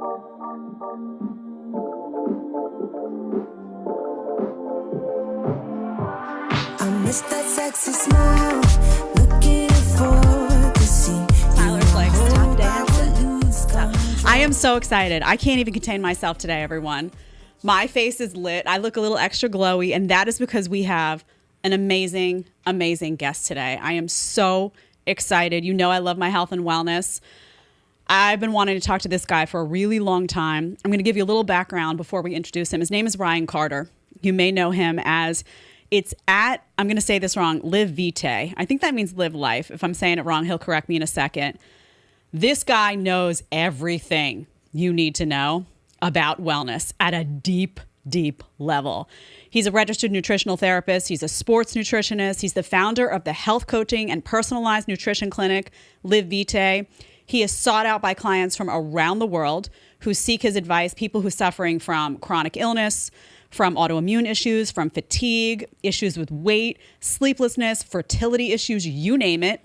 I miss that sexy smile, looking forward to see. Tyler's like, stop dancing. Stop. I am so excited. I can't even contain myself today, everyone. My face is lit. I look a little extra glowy, and that is because we have an amazing, amazing guest today. I am so excited. You know I love my health and wellness. I've been wanting to talk to this guy for a really long time. I'm going to give you a little background before we introduce him. His name is Ryan Carter. You may know him as I'm going to say this wrong, Live Vitae. I think that means live life. If I'm saying it wrong, he'll correct me in a second. This guy knows everything you need to know about wellness at a deep, deep level. He's a registered nutritional therapist. He's a sports nutritionist. He's the founder of the health coaching and personalized nutrition clinic, Live Vitae. He is sought out by clients from around the world who seek his advice, people who are suffering from chronic illness, from autoimmune issues, from fatigue, issues with weight, sleeplessness, fertility issues, you name it.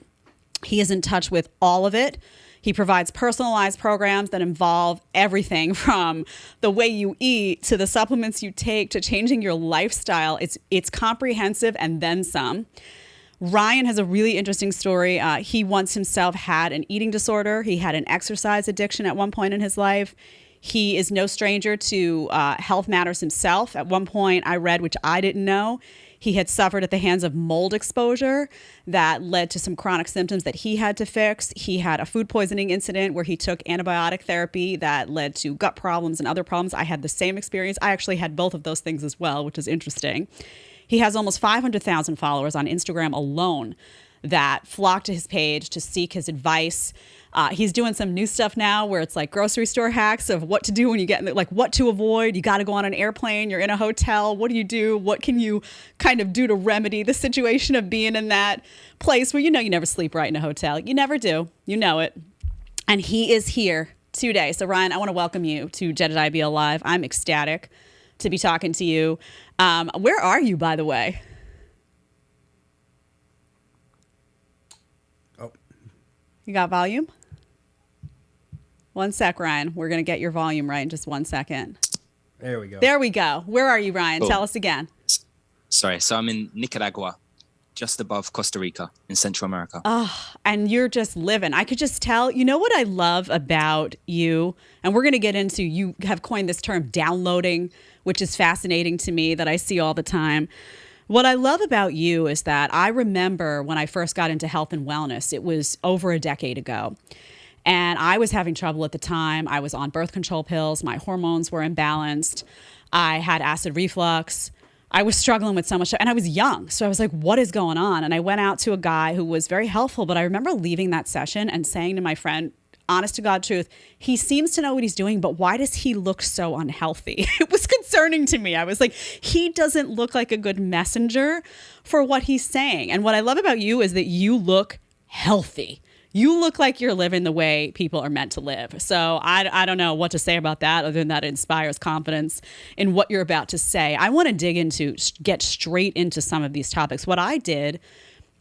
He is in touch with all of it. He provides personalized programs that involve everything from the way you eat to the supplements you take to changing your lifestyle. It's comprehensive and then some. Ryan has a really interesting story. He once himself had an eating disorder. He had an exercise addiction at one point in his life. He is no stranger to health matters himself. At one point, I read, which I didn't know, he had suffered at the hands of mold exposure that led to some chronic symptoms that he had to fix. He had a food poisoning incident where he took antibiotic therapy that led to gut problems and other problems. I had the same experience. I actually had both of those things as well, which is interesting. He has almost 500,000 followers on Instagram alone that flock to his page to seek his advice. He's doing some new stuff now where it's like grocery store hacks of what to do when you get in, like what to avoid. You got to go on an airplane. You're in a hotel. What do you do? What can you kind of do to remedy the situation of being in that place where you know you never sleep right in a hotel? You never do. You know it. And he is here today. So Ryan, I want to welcome you to Jedediah Bila Live. I'm ecstatic to be talking to you. Where are you, by the way? Oh. You got volume? One sec, Ryan. We're going to get your volume right in just 1 second. There we go. There we go. Where are you, Ryan? Cool. Tell us again. Sorry. So I'm in Nicaragua, just above Costa Rica in Central America. Oh, and you're just living. I could just tell. You know what I love about you? And we're going to get into, you have coined this term downloading, which is fascinating to me that I see all the time. What I love about you is that I remember when I first got into health and wellness, it was over a decade ago. And I was having trouble at the time. I was on birth control pills. My hormones were imbalanced. I had acid reflux. I was struggling with so much, and I was young. So I was like, what is going on? And I went out to a guy who was very helpful, but I remember leaving that session and saying to my friend, honest to God truth, he seems to know what he's doing, but why does he look so unhealthy? It was concerning to me. I was like, he doesn't look like a good messenger for what he's saying. And what I love about you is that you look healthy. You look like you're living the way people are meant to live. So I don't know what to say about that other than that it inspires confidence in what you're about to say. I want to get straight into some of these topics. What I did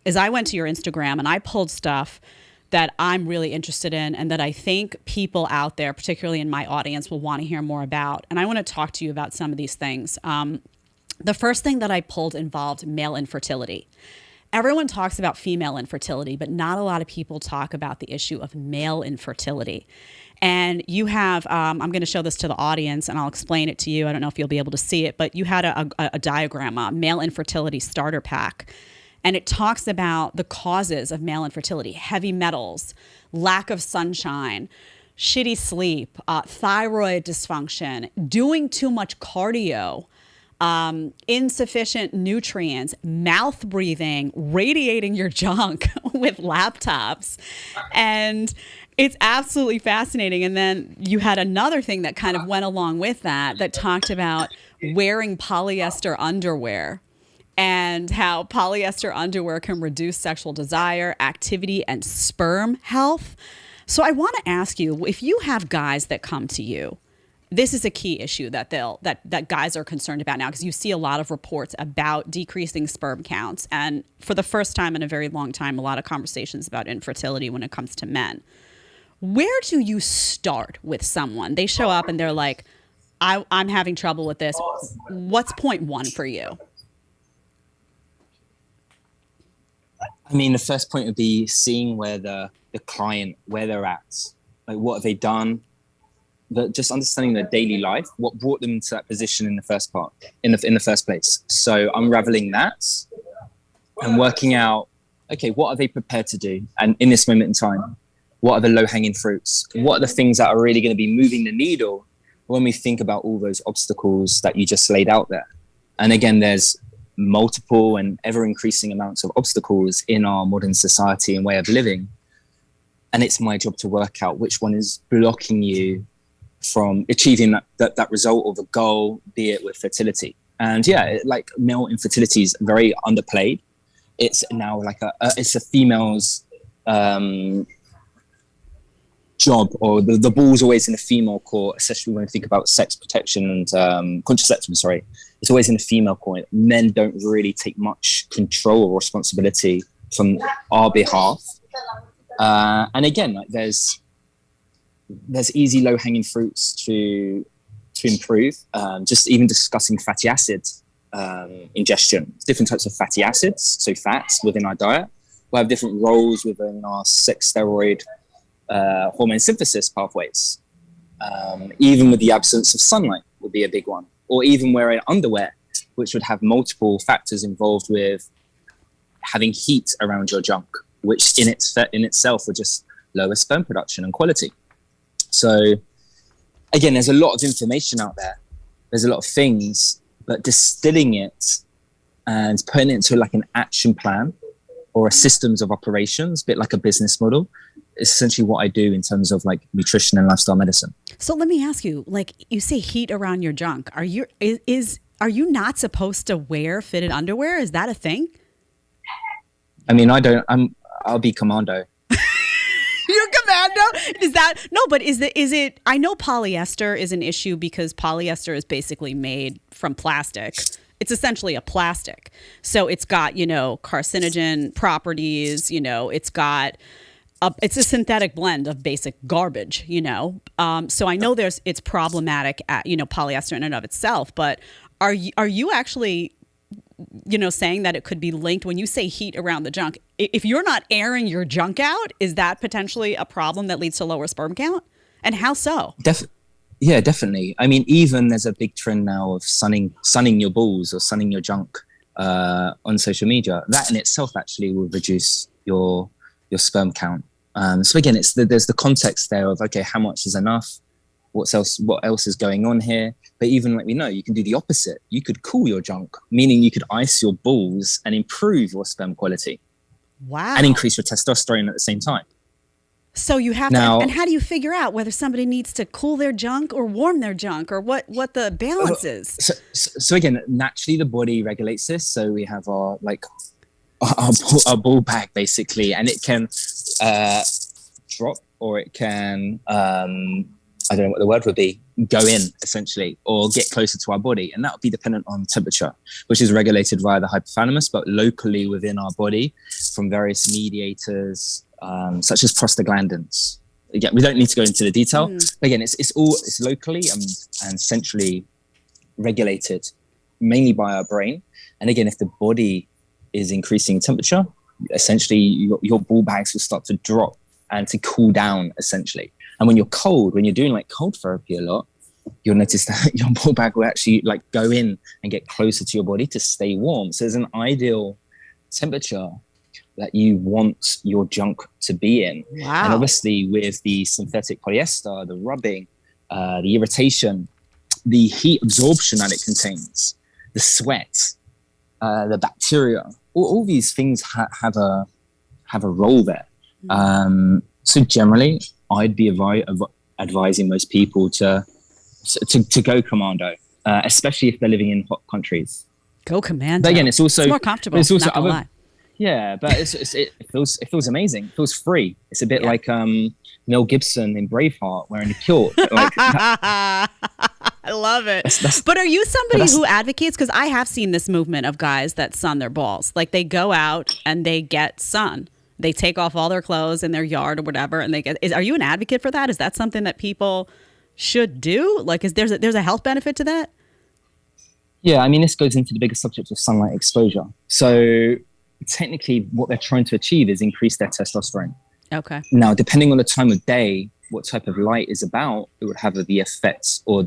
is I went to your Instagram and I pulled stuff that I'm really interested in and that I think people out there, particularly in my audience, will want to hear more about. And I want to talk to you about some of these things. The first thing that I pulled involved male infertility. Everyone talks about female infertility, but not a lot of people talk about the issue of male infertility. And you have, I'm going to show this to the audience and I'll explain it to you. I don't know if you'll be able to see it, but you had a diagram, a male infertility starter pack. And it talks about the causes of male infertility: heavy metals, lack of sunshine, shitty sleep, thyroid dysfunction, doing too much cardio, insufficient nutrients, mouth breathing, radiating your junk with laptops. And it's absolutely fascinating. And then you had another thing that kind of went along with that talked about wearing polyester underwear and how polyester underwear can reduce sexual desire, activity, and sperm health. So I want to ask you, if you have guys that come to you, this is a key issue that guys are concerned about now, because you see a lot of reports about decreasing sperm counts. And for the first time in a very long time, a lot of conversations about infertility when it comes to men. Where do you start with someone? They show up and they're like, I'm having trouble with this. What's point one for you? I mean, the first point would be seeing where the client, where they're at, like what have they done, just understanding their daily life, what brought them to that position in the first place. So unraveling that and working out, okay, what are they prepared to do? And in this moment in time, what are the low-hanging fruits? What are the things that are really going to be moving the needle when we think about all those obstacles that you just laid out there? And again, there's multiple and ever-increasing amounts of obstacles in our modern society and way of living. And it's my job to work out which one is blocking you from achieving that result or the goal, be it with fertility. And yeah, like male infertility is very underplayed. It's now like it's a female's job, or the ball's always in the female court, especially when we think about sex protection and contraception, sorry. It's always in the female court. Men don't really take much control or responsibility from our behalf. And again, like there's easy low-hanging fruits to improve. Just even discussing fatty acids ingestion, different types of fatty acids, so fats within our diet, will have different roles within our sex steroid hormone synthesis pathways. Even with the absence of sunlight would be a big one, or even wearing underwear, which would have multiple factors involved with having heat around your junk, which in itself would just lower sperm production and quality. So again, there's a lot of information out there. There's a lot of things, but distilling it and putting it into like an action plan or a systems of operations, a bit like a business model, is essentially what I do in terms of like nutrition and lifestyle medicine. So let me ask you, like you say heat around your junk. Are you not supposed to wear fitted underwear? Is that a thing? I mean, I'll be commando. You're commando? Is that no? But is it? I know polyester is an issue because polyester is basically made from plastic. It's essentially a plastic, so it's got carcinogen properties. It's a synthetic blend of basic garbage. So I know it's problematic at polyester in and of itself. But are you actually saying that it could be linked when you say heat around the junk? If you're not airing your junk out, is that potentially a problem that leads to lower sperm count? And how so? Yeah, definitely. I mean, even there's a big trend now of sunning your balls or sunning your junk on social media. That in itself actually will reduce your sperm count. So again, there's the context there of, okay, how much is enough? What else is going on here? But even like we know, you can do the opposite. You could cool your junk, meaning you could ice your balls and improve your sperm quality. Wow. And increase your testosterone at the same time. So you have to, and how do you figure out whether somebody needs to cool their junk or warm their junk, or what the balance is? So again, naturally the body regulates this. So we have our ball bag basically, and it can drop, or it can I don't know what the word would be, go in essentially, or get closer to our body. And that would be dependent on temperature, which is regulated via the hypothalamus, but locally within our body from various mediators, such as prostaglandins. Again, we don't need to go into the detail. But again, it's locally and centrally regulated, mainly by our brain. And again, if the body is increasing temperature, essentially your ball bags will start to drop and to cool down essentially. And when you're cold, when you're doing like cold therapy a lot, you'll notice that your ball bag will actually like go in and get closer to your body to stay warm. So there's an ideal temperature that you want your junk to be in. Wow. And obviously with the synthetic polyester, the rubbing, the irritation, the heat absorption that it contains, the sweat, the bacteria, all these things have a role there. So generally, I'd be advising most people to go commando, especially if they're living in hot countries. Go commando. But again, it's more comfortable. It's also not gonna lie. Yeah, but it feels amazing. It feels free. It's a bit like Mel Gibson in Braveheart wearing a kilt. I love it. But are you somebody who advocates? Because I have seen this movement of guys that sun their balls. Like they go out and they get sun. they take off all their clothes in their yard or whatever, and are you an advocate for that? Is that something that people should do? Like, there's a health benefit to that? Yeah, I mean, this goes into the bigger subject of sunlight exposure. So technically what they're trying to achieve is increase their testosterone. Okay. Now, depending on the time of day, what type of light is about, it would have the effects or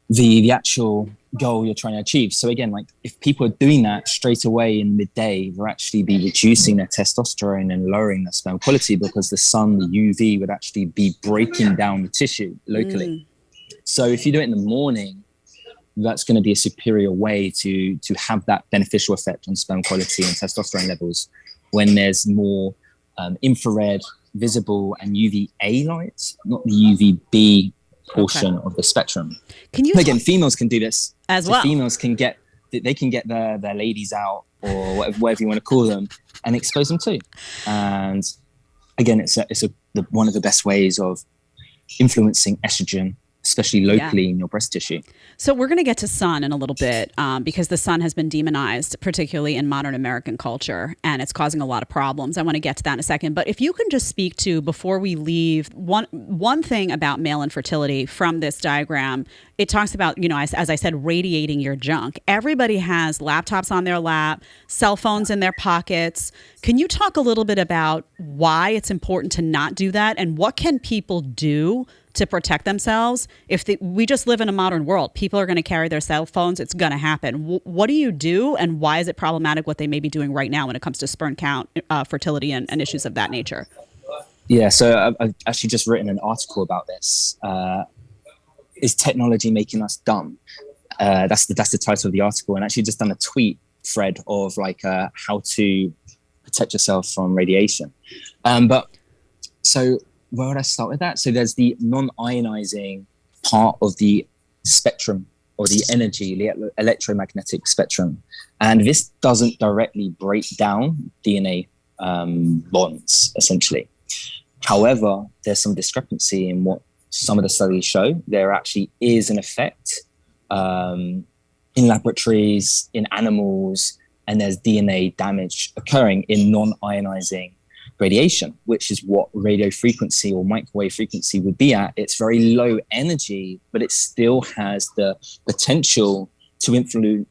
the actual goal you're trying to achieve. So again, like if people are doing that straight away in midday, they'll actually be reducing their testosterone and lowering their sperm quality, because the sun, the UV, would actually be breaking down the tissue locally. So if you do it in the morning, that's going to be a superior way to have that beneficial effect on sperm quality and testosterone levels when there's more infrared, visible, and UVA light, not the UVB portion of the spectrum. Can you again, females can do this as well? Females can get their ladies out, or whatever you want to call them, and expose them too. And again, it's one of the best ways of influencing estrogen, especially locally in your breast tissue. So we're going to get to sun in a little bit, because the sun has been demonized, particularly in modern American culture, and it's causing a lot of problems. I want to get to that in a second. But if you can just speak to, before we leave, one thing about male infertility from this diagram. It talks about, as I said, radiating your junk. Everybody has laptops on their lap, cell phones in their pockets. Can you talk a little bit about why it's important to not do that, and what can people do to protect themselves? We just live in a modern world. People are going to carry their cell phones. It's going to happen. What do you do, and why is it problematic what they may be doing right now when it comes to sperm count, fertility, and issues of that nature? Yeah, so I've actually just written an article about this. Is technology making us dumb? That's the title of the article, and actually just done a tweet thread of how to protect yourself from radiation. But so where would I start with that? So there's the non-ionizing part of the spectrum, or the energy, the electromagnetic spectrum. And this doesn't directly break down DNA bonds, essentially. However, there's some discrepancy in what some of the studies show. There actually is an effect in laboratories, in animals, and there's DNA damage occurring in non-ionizing radiation, which is what radio frequency or microwave frequency would be at. It's very low energy, but it still has the potential to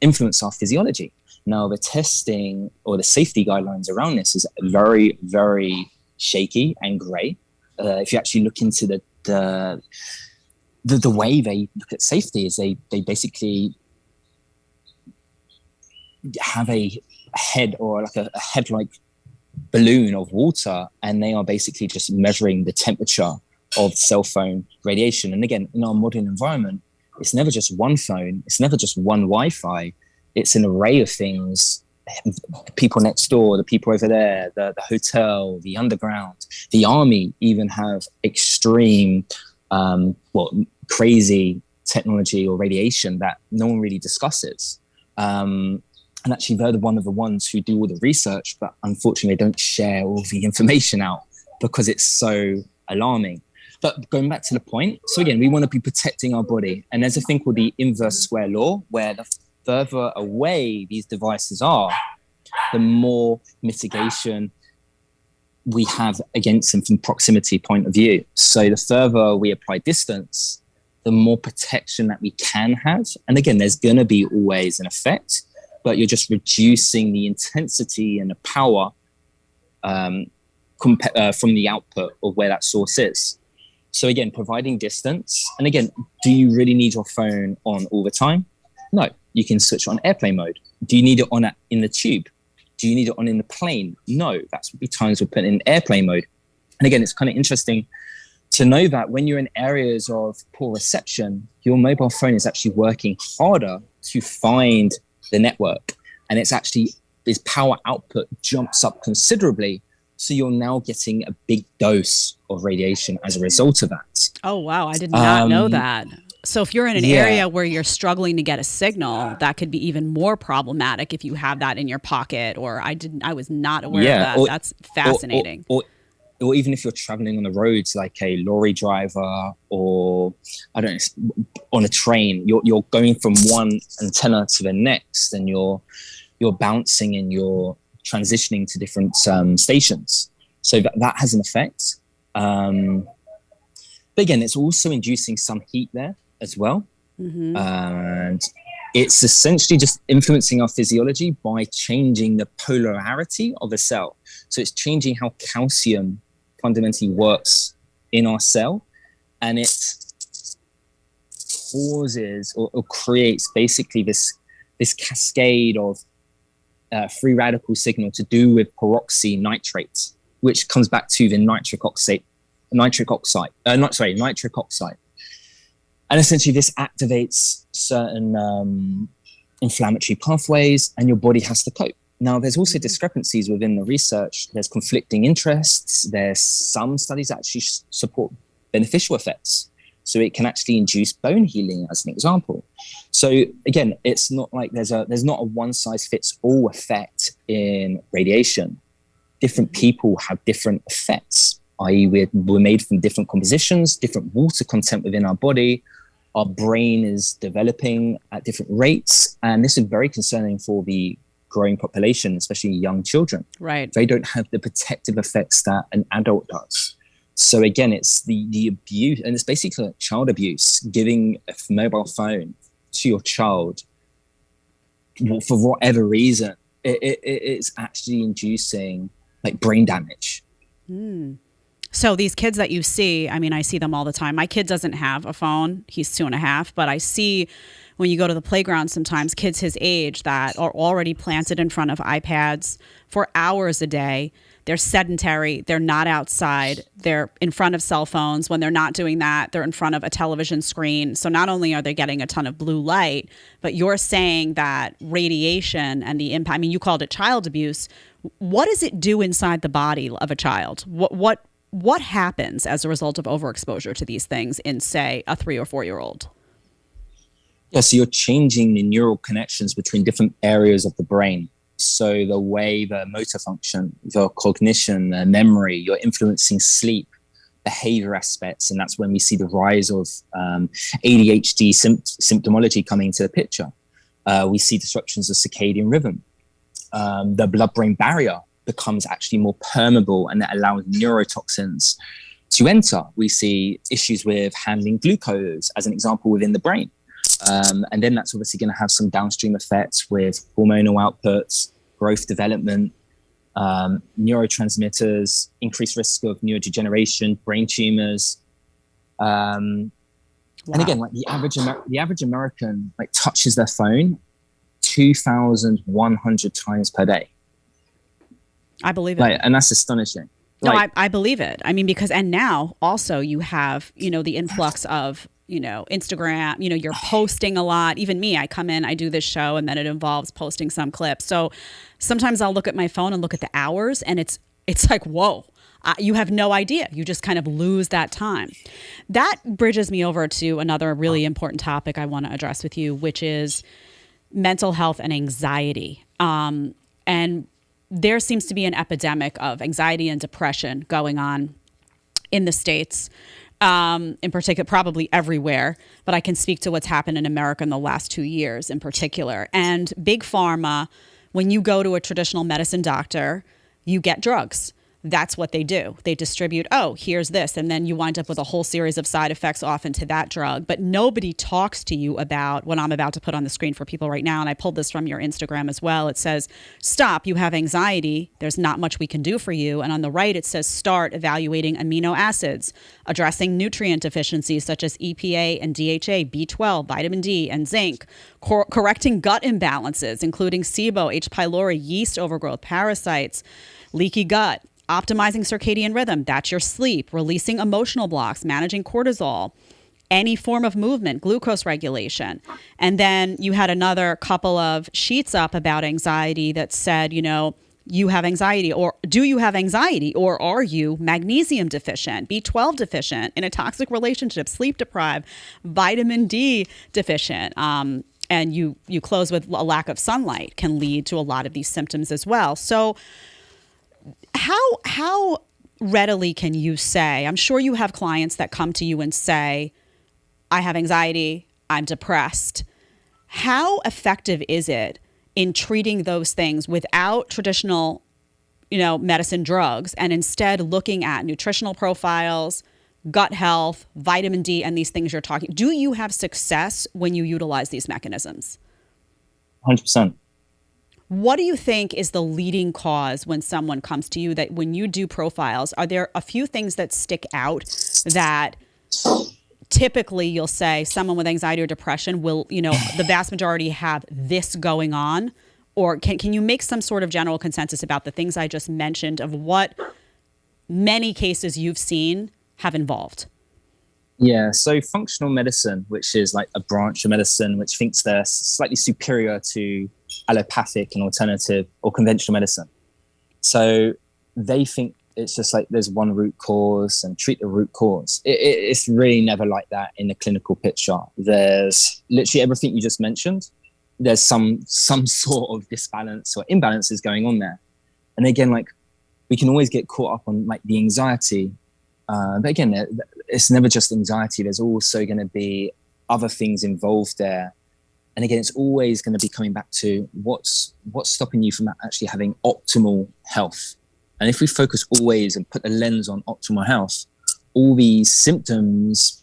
influence our physiology. Now, the testing or the safety guidelines around this is very, very shaky and grey. If you actually look into the way they look at safety, is they basically have a head, or like a head-like balloon of water, and they are basically just measuring the temperature of cell phone radiation. And again, in our modern environment, it's never just one phone, it's never just one Wi-Fi, it's an array of things. The people next door, the people over there, the hotel, the underground, the army even have extreme, crazy technology or radiation that no one really discusses. And actually, they're one of the ones who do all the research, but unfortunately, they don't share all the information out because it's so alarming. But going back to the point, so again, we want to be protecting our body. And there's a thing called the inverse square law, where the further away these devices are, the more mitigation we have against them from proximity point of view. So the further we apply distance, the more protection that we can have. And again, there's going to be always an effect, but you're just reducing the intensity and the power from the output of where that source is. So again, providing distance. And again, do you really need your phone on all the time? No, you can switch on airplane mode. Do you need it on in the tube? Do you need it on in the plane? No, that's what the times we're putting in airplane mode. And again, it's kind of interesting to know that when you're in areas of poor reception, your mobile phone is actually working harder to find the network. And it's actually, its power output jumps up considerably. So you're now getting a big dose of radiation as a result of that. Oh, wow. I did not know that. So if you're in an area where you're struggling to get a signal, that could be even more problematic if you have that in your pocket. Or I was not aware of that. That's fascinating. Or even if you're traveling on the roads, like a lorry driver, or I don't know, on a train, you're going from one antenna to the next, and you're bouncing and you're transitioning to different stations. So that has an effect. But again, it's also inducing some heat there as well. And it's essentially just influencing our physiology by changing the polarity of a cell. So it's changing how calcium fundamentally works in our cell, and it causes or creates basically this cascade of free radical signal to do with peroxynitrates, which comes back to the nitric oxide. And essentially this activates certain inflammatory pathways, and your body has to cope. Now, there's also discrepancies within the research. There's conflicting interests. There's some studies that actually support beneficial effects. So it can actually induce bone healing, as an example. So again, it's not like there's not a one size fits all effect in radiation. Different people have different effects, i.e. we're made from different compositions, different water content within our body. Our brain is developing at different rates. And this is very concerning for the growing population, especially young children. Right. They don't have the protective effects that an adult does. So again, it's the abuse, and it's basically like child abuse, giving a mobile phone to your child for whatever reason. It's actually inducing like brain damage. So these kids that you see, I mean, I see them all the time. My kid doesn't have a phone. He's 2.5, but I see when you go to the playground sometimes kids his age that are already planted in front of iPads for hours a day. They're sedentary. They're not outside. They're in front of cell phones. When they're not doing that, they're in front of a television screen. So not only are they getting a ton of blue light, but you're saying that radiation and the impact, I mean, you called it child abuse. What does it do inside the body of a child? What happens as a result of overexposure to these things in, say, a 3 or 4-year-old? Yeah, so you're changing the neural connections between different areas of the brain. So the way the motor function, the cognition, the memory, you're influencing sleep, behavior aspects. And that's when we see the rise of ADHD symptomology coming into the picture. We see disruptions of circadian rhythm. The blood-brain barrier becomes actually more permeable, and that allows neurotoxins to enter. We see issues with handling glucose, as an example, within the brain. And then that's obviously going to have some downstream effects with hormonal outputs, growth development, neurotransmitters, increased risk of neurodegeneration, brain tumors. And again, like the average American like touches their phone 2,100 times per day. I believe it. And that's astonishing. No, I believe it. I mean, because, and now also you have, the influx of, Instagram, you're posting a lot. Even me, I come in, I do this show, and then it involves posting some clips. So sometimes I'll look at my phone and look at the hours, and it's like, whoa, you have no idea. You just kind of lose that time. That bridges me over to another really important topic I want to address with you, which is mental health and anxiety. And there seems to be an epidemic of anxiety and depression going on in the States. In particular, probably everywhere, but I can speak to what's happened in America in the last 2 years in particular. And Big Pharma, when you go to a traditional medicine doctor, you get drugs. That's what they do. They distribute, here's this. And then you wind up with a whole series of side effects often to that drug. But nobody talks to you about what I'm about to put on the screen for people right now. And I pulled this from your Instagram as well. It says, stop, you have anxiety. There's not much we can do for you. And on the right, it says, start evaluating amino acids, addressing nutrient deficiencies such as EPA and DHA, B12, vitamin D, and zinc, correcting gut imbalances, including SIBO, H. pylori, yeast overgrowth, parasites, leaky gut, optimizing circadian rhythm, that's your sleep, releasing emotional blocks, managing cortisol, any form of movement, glucose regulation. And then you had another couple of sheets up about anxiety that said, you have anxiety, or do you have anxiety, or are you magnesium deficient, B12 deficient, in a toxic relationship, sleep deprived, vitamin D deficient. And you close with a lack of sunlight can lead to a lot of these symptoms as well. So how readily can you say, I'm sure you have clients that come to you and say, I have anxiety, I'm depressed. How effective is it in treating those things without traditional, medicine drugs, and instead looking at nutritional profiles, gut health, vitamin D, and these things you're talking, do you have success when you utilize these mechanisms? 100%. What do you think is the leading cause when someone comes to you, that when you do profiles, are there a few things that stick out that typically you'll say someone with anxiety or depression will, the vast majority have this going on? Or can you make some sort of general consensus about the things I just mentioned of what many cases you've seen have involved? Yeah, so functional medicine, which is like a branch of medicine which thinks they're slightly superior to allopathic and alternative or conventional medicine. So they think it's just like there's one root cause and treat the root cause. It's really never like that in the clinical picture. There's literally everything you just mentioned. There's some sort of disbalance or imbalances going on there. And again, like we can always get caught up on like the anxiety. But again, it's never just anxiety. There's also going to be other things involved there. And again, it's always going to be coming back to what's stopping you from actually having optimal health. And if we focus always and put the lens on optimal health, all these symptoms,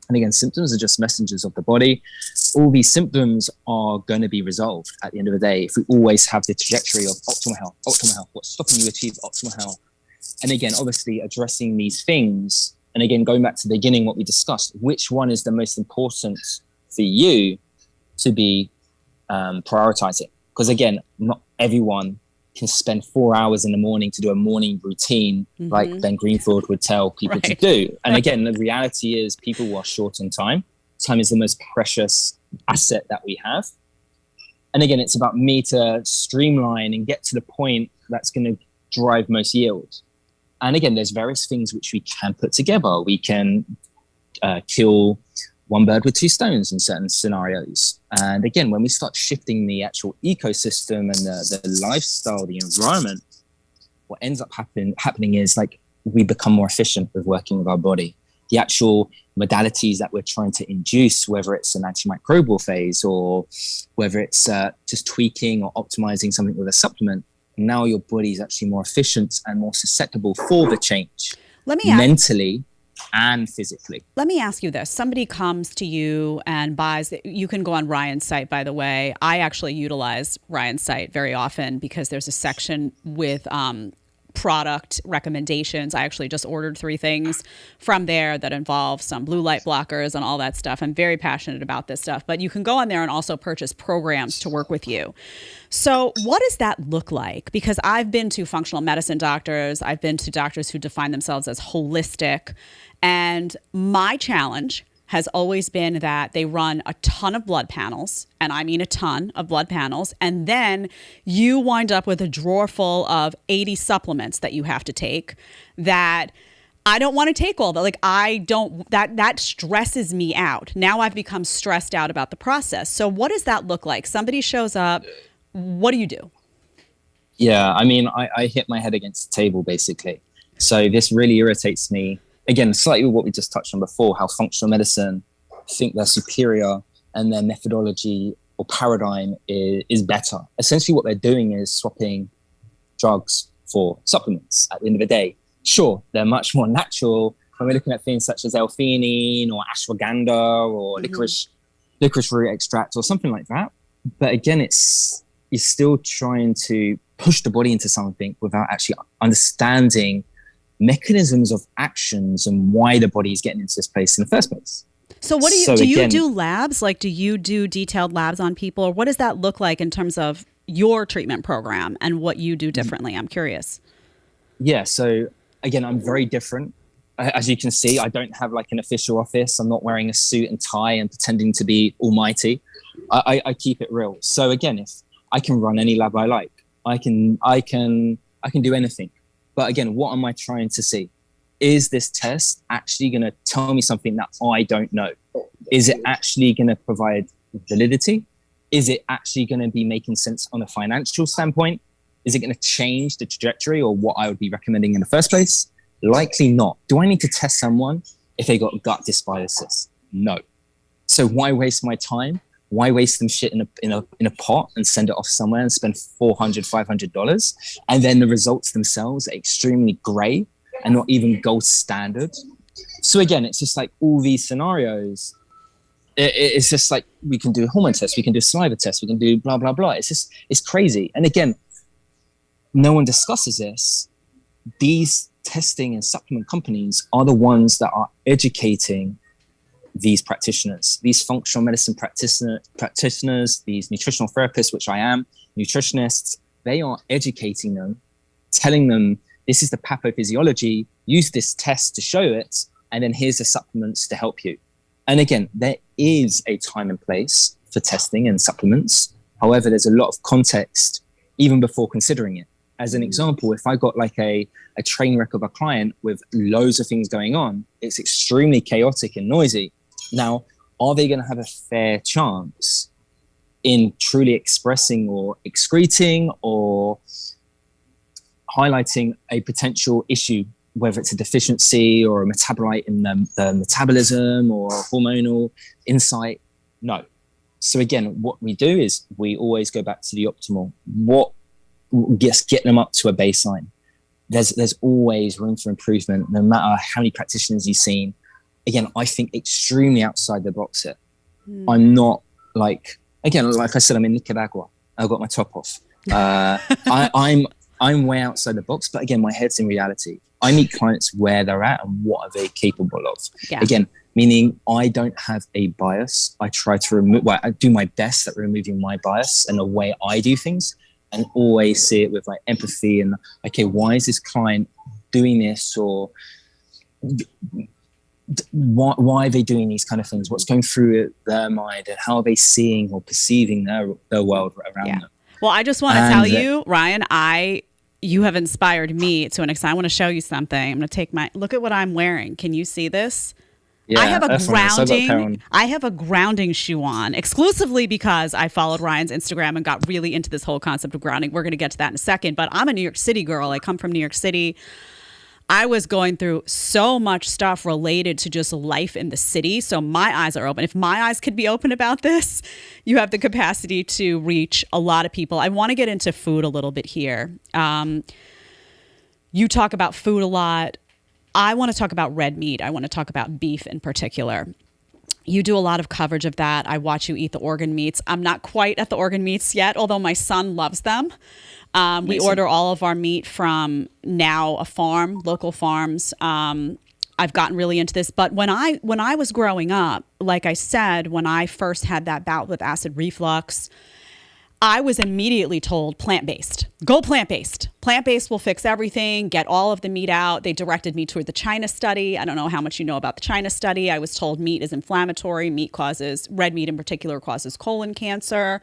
and again, symptoms are just messengers of the body, all these symptoms are going to be resolved at the end of the day if we always have the trajectory of optimal health, what's stopping you achieve optimal health. And again, obviously addressing these things, and again, going back to the beginning, what we discussed, which one is the most important for you to be prioritizing? Because again, not everyone can spend 4 hours in the morning to do a morning routine like Ben Greenfield would tell people to do. And again, the reality is people are short on time. Time is the most precious asset that we have. And again, it's about me to streamline and get to the point that's going to drive most yield. And again, there's various things which we can put together. We can kill one bird with two stones in certain scenarios. And again, when we start shifting the actual ecosystem and the lifestyle, the environment, what ends up happening is like we become more efficient with working with our body. The actual modalities that we're trying to induce, whether it's an antimicrobial phase or whether it's just tweaking or optimizing something with a supplement, now your body is actually more efficient and more susceptible for the change. Mentally and physically. Let me ask you this. Somebody comes to you and buys, you can go on Ryan's site, by the way. I actually utilize Ryan's site very often because there's a section with product recommendations. I actually just ordered 3 things from there that involve some blue light blockers and all that stuff. I'm very passionate about this stuff, but you can go on there and also purchase programs to work with you. So what does that look like? Because I've been to functional medicine doctors. I've been to doctors who define themselves as holistic. And my challenge has always been that they run a ton of blood panels, and I mean a ton of blood panels, and then you wind up with a drawer full of 80 supplements that you have to take that I don't want to take all that. Like that stresses me out. Now I've become stressed out about the process. So what does that look like? Somebody shows up. What do you do? Yeah, I mean, I hit my head against the table basically. So this really irritates me. Again, slightly what we just touched on before, how functional medicine think they're superior and their methodology or paradigm is better. Essentially what they're doing is swapping drugs for supplements at the end of the day. Sure, they're much more natural when we're looking at things such as L-theanine or ashwagandha or licorice root extract or something like that. But again, you're still trying to push the body into something without actually understanding mechanisms of actions and why the body is getting into this place in the first place. So what do you do labs? Like, do you do detailed labs on people, or what does that look like in terms of your treatment program and what you do differently? I'm curious. Yeah. So again, I'm very different. As you can see, I don't have like an official office. I'm not wearing a suit and tie and pretending to be almighty. I keep it real. So again, if I can run any lab I like, I can do anything. But again, what am I trying to see? Is this test actually going to tell me something that I don't know? Is it actually going to provide validity? Is it actually going to be making sense on a financial standpoint? Is it going to change the trajectory or what I would be recommending in the first place? Likely not. Do I need to test someone if they got gut dysbiosis? No. So why waste my time Why waste them shit in a pot and send it off somewhere and spend $400-$500, and then the results themselves are extremely grey and not even gold standard? So again, it's just like all these scenarios. It's just like, we can do a hormone test, we can do a saliva test, we can do blah blah blah. It's crazy. And again, no one discusses this. These testing and supplement companies are the ones that are educating these practitioners, these functional medicine practitioners, these nutritional therapists, which I am, nutritionists. They are educating them, telling them this is the pathophysiology, use this test to show it, and then here's the supplements to help you. And again, there is a time and place for testing and supplements. However, there's a lot of context even before considering it. As an example, if I got like a train wreck of a client with loads of things going on, it's extremely chaotic and noisy. Now, are they going to have a fair chance in truly expressing or excreting or highlighting a potential issue, whether it's a deficiency or a metabolite in the metabolism or a hormonal insight? No. So again, what we do is we always go back to the optimal. What gets get them up to a baseline? There's always room for improvement, no matter how many practitioners you've seen. Again, I think extremely outside the box here. I'm not like I said, I'm in Nicaragua. I've got my top off. I'm way outside the box, but again, my head's in reality. I meet clients where they're at and what are they capable of. Yeah. Again, meaning I don't have a bias. I try to I do my best at removing my bias and the way I do things, and always see it with like empathy and, okay, why is this client doing this? Or why are they doing these kind of things? What's going through their mind, and how are they seeing or perceiving their world around them? Well, I just want to tell you, Ryan, you have inspired me to an extent. I want to show you something. I'm going to take look at what I'm wearing. Can you see this? Yeah, I have a grounding shoe on exclusively because I followed Ryan's Instagram and got really into this whole concept of grounding. We're going to get to that in a second, but I'm a New York City girl. I come from New York City. I was going through so much stuff related to just life in the city. So my eyes are open. If my eyes could be open about this, you have the capacity to reach a lot of people. I want to get into food a little bit here. You talk about food a lot. I want to talk about red meat. I want to talk about beef in particular. You do a lot of coverage of that. I watch you eat the organ meats. I'm not quite at the organ meats yet, although my son loves them. We order all of our meat from now a farm, local farms. I've gotten really into this. But when I was growing up, like I said, when I first had that bout with acid reflux, I was immediately told plant-based. Go plant-based. Plant-based will fix everything, get all of the meat out. They directed me toward the China study. I don't know how much you know about the China study. I was told meat is inflammatory. Red meat in particular causes colon cancer.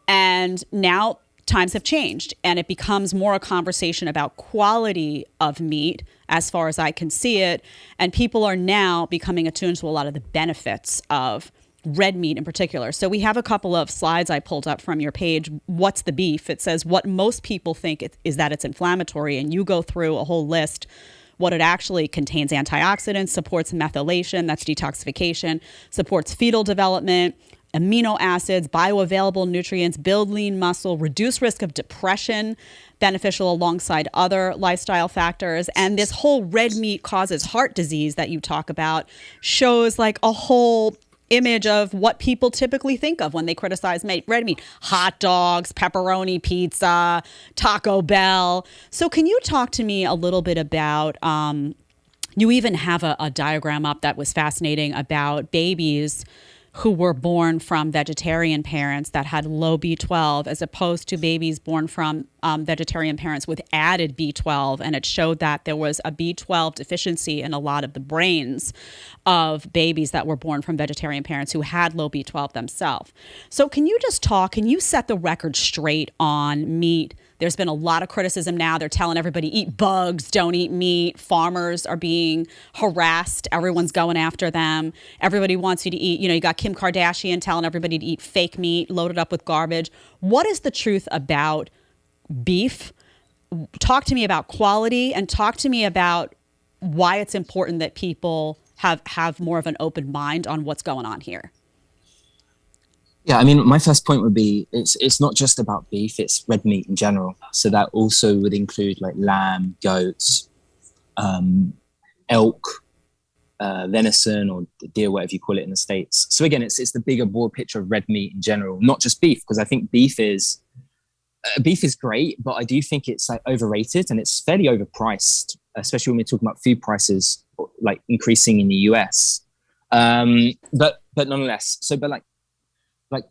And now times have changed, and it becomes more a conversation about quality of meat as far as I can see it. And people are now becoming attuned to a lot of the benefits of red meat in particular. So we have a couple of slides I pulled up from your page. What's the beef? It says what most people think is that it's inflammatory, and you go through a whole list. What it actually contains: antioxidants, supports methylation, that's detoxification, supports fetal development, amino acids, bioavailable nutrients, build lean muscle, reduce risk of depression, beneficial alongside other lifestyle factors. And this whole red meat causes heart disease that you talk about shows like a whole image of what people typically think of when they criticize red meat: hot dogs, pepperoni pizza, Taco Bell. So can you talk to me a little bit about, you even have a diagram up that was fascinating about babies who were born from vegetarian parents that had low B12 as opposed to babies born from vegetarian parents with added B12. And it showed that there was a B12 deficiency in a lot of the brains of babies that were born from vegetarian parents who had low B12 themselves. So can you set the record straight on meat? There's been a lot of criticism now. They're telling everybody, eat bugs, don't eat meat. Farmers are being harassed. Everyone's going after them. Everybody wants you to eat. You got Kim Kardashian telling everybody to eat fake meat, loaded up with garbage. What is the truth about beef? Talk to me about quality, and talk to me about why it's important that people have more of an open mind on what's going on here. Yeah, I mean, my first point would be it's not just about beef; it's red meat in general. So that also would include like lamb, goats, um, elk, venison, or deer, whatever you call it in the States. So again, it's the bigger, broad picture of red meat in general, not just beef, because I think beef is great, but I do think it's like overrated and it's fairly overpriced, especially when we're talking about food prices like increasing in the US. But nonetheless,